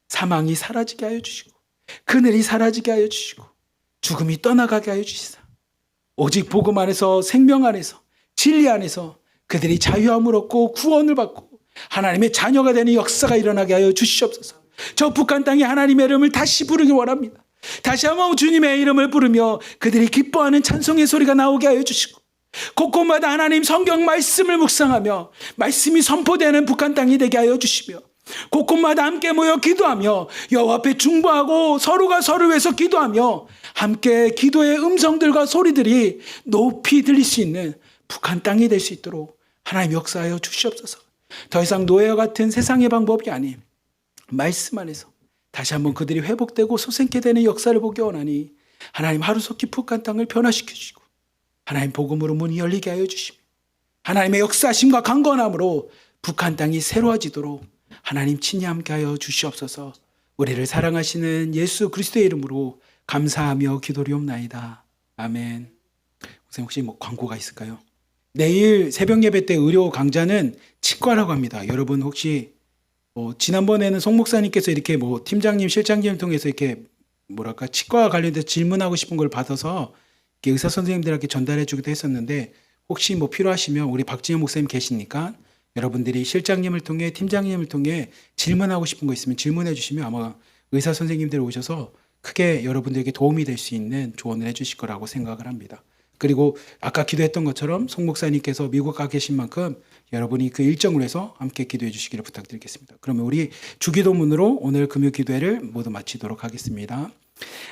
사망이 사라지게 하여 주시고 그늘이 사라지게 하여 주시고 죽음이 떠나가게 하여 주시사 오직 복음 안에서 생명 안에서 진리 안에서 그들이 자유함을 얻고 구원을 받고 하나님의 자녀가 되는 역사가 일어나게 하여 주시옵소서. 저 북한 땅에 하나님의 이름을 다시 부르기 원합니다. 다시 한번 주님의 이름을 부르며 그들이 기뻐하는 찬송의 소리가 나오게 하여 주시고 곳곳마다 하나님 성경 말씀을 묵상하며 말씀이 선포되는 북한 땅이 되게 하여 주시며 곳곳마다 함께 모여 기도하며 여호와 앞에 중보하고 서로가 서로를 위해서 기도하며 함께 기도의 음성들과 소리들이 높이 들릴 수 있는 북한 땅이 될 수 있도록 하나님 역사하여 주시옵소서. 더 이상 노예와 같은 세상의 방법이 아닌 말씀 안에서 다시 한번 그들이 회복되고 소생케 되는 역사를 보기 원하니 하나님 하루속히 북한 땅을 변화시켜 주시고 하나님 복음으로 문이 열리게 하여 주시며 하나님의 역사심과 강건함으로 북한 땅이 새로워지도록 하나님 친히 함께하여 주시옵소서. 우리를 사랑하시는 예수 그리스도의 이름으로 감사하며 기도리옵나이다. 아멘. 선생님 혹시 뭐 광고가 있을까요? 내일 새벽 예배 때 의료 강좌는 치과라고 합니다. 여러분 혹시 지난번에는 송 목사님께서 이렇게 팀장님, 실장님을 통해서 이렇게 치과와 관련돼서 질문하고 싶은 걸 받아서 이렇게 의사 선생님들에게 전달해 주기도 했었는데 혹시 필요하시면 우리 박진영 목사님 계시니까 여러분들이 실장님을 통해 팀장님을 통해 질문하고 싶은 거 있으면 질문해 주시면 아마 의사 선생님들 오셔서 크게 여러분들에게 도움이 될 수 있는 조언을 해 주실 거라고 생각을 합니다. 그리고 아까 기도했던 것처럼 송 목사님께서 미국 가 계신 만큼 여러분이 그 일정으로 해서 함께 기도해 주시기를 부탁드리겠습니다. 그러면 우리 주기도문으로 오늘 금요 기도회를 모두 마치도록 하겠습니다.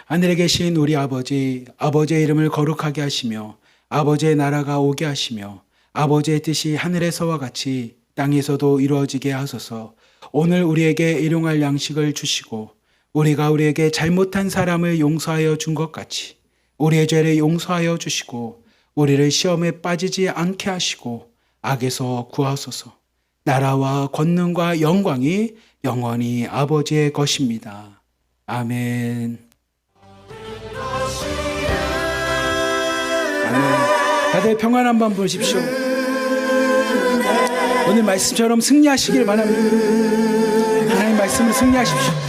하늘에 계신 우리 아버지, 아버지의 이름을 거룩하게 하시며 아버지의 나라가 오게 하시며 아버지의 뜻이 하늘에서와 같이 땅에서도 이루어지게 하소서. 오늘 우리에게 일용할 양식을 주시고 우리가 우리에게 잘못한 사람을 용서하여 준 것 같이 우리의 죄를 용서하여 주시고 우리를 시험에 빠지지 않게 하시고 악에서 구하소서. 나라와 권능과 영광이 영원히 아버지의 것입니다. 아멘. 다들 평안 한번 보십시오. 오늘 말씀처럼 승리하시길 바랍니다. 하나님 말씀을 승리하십시오.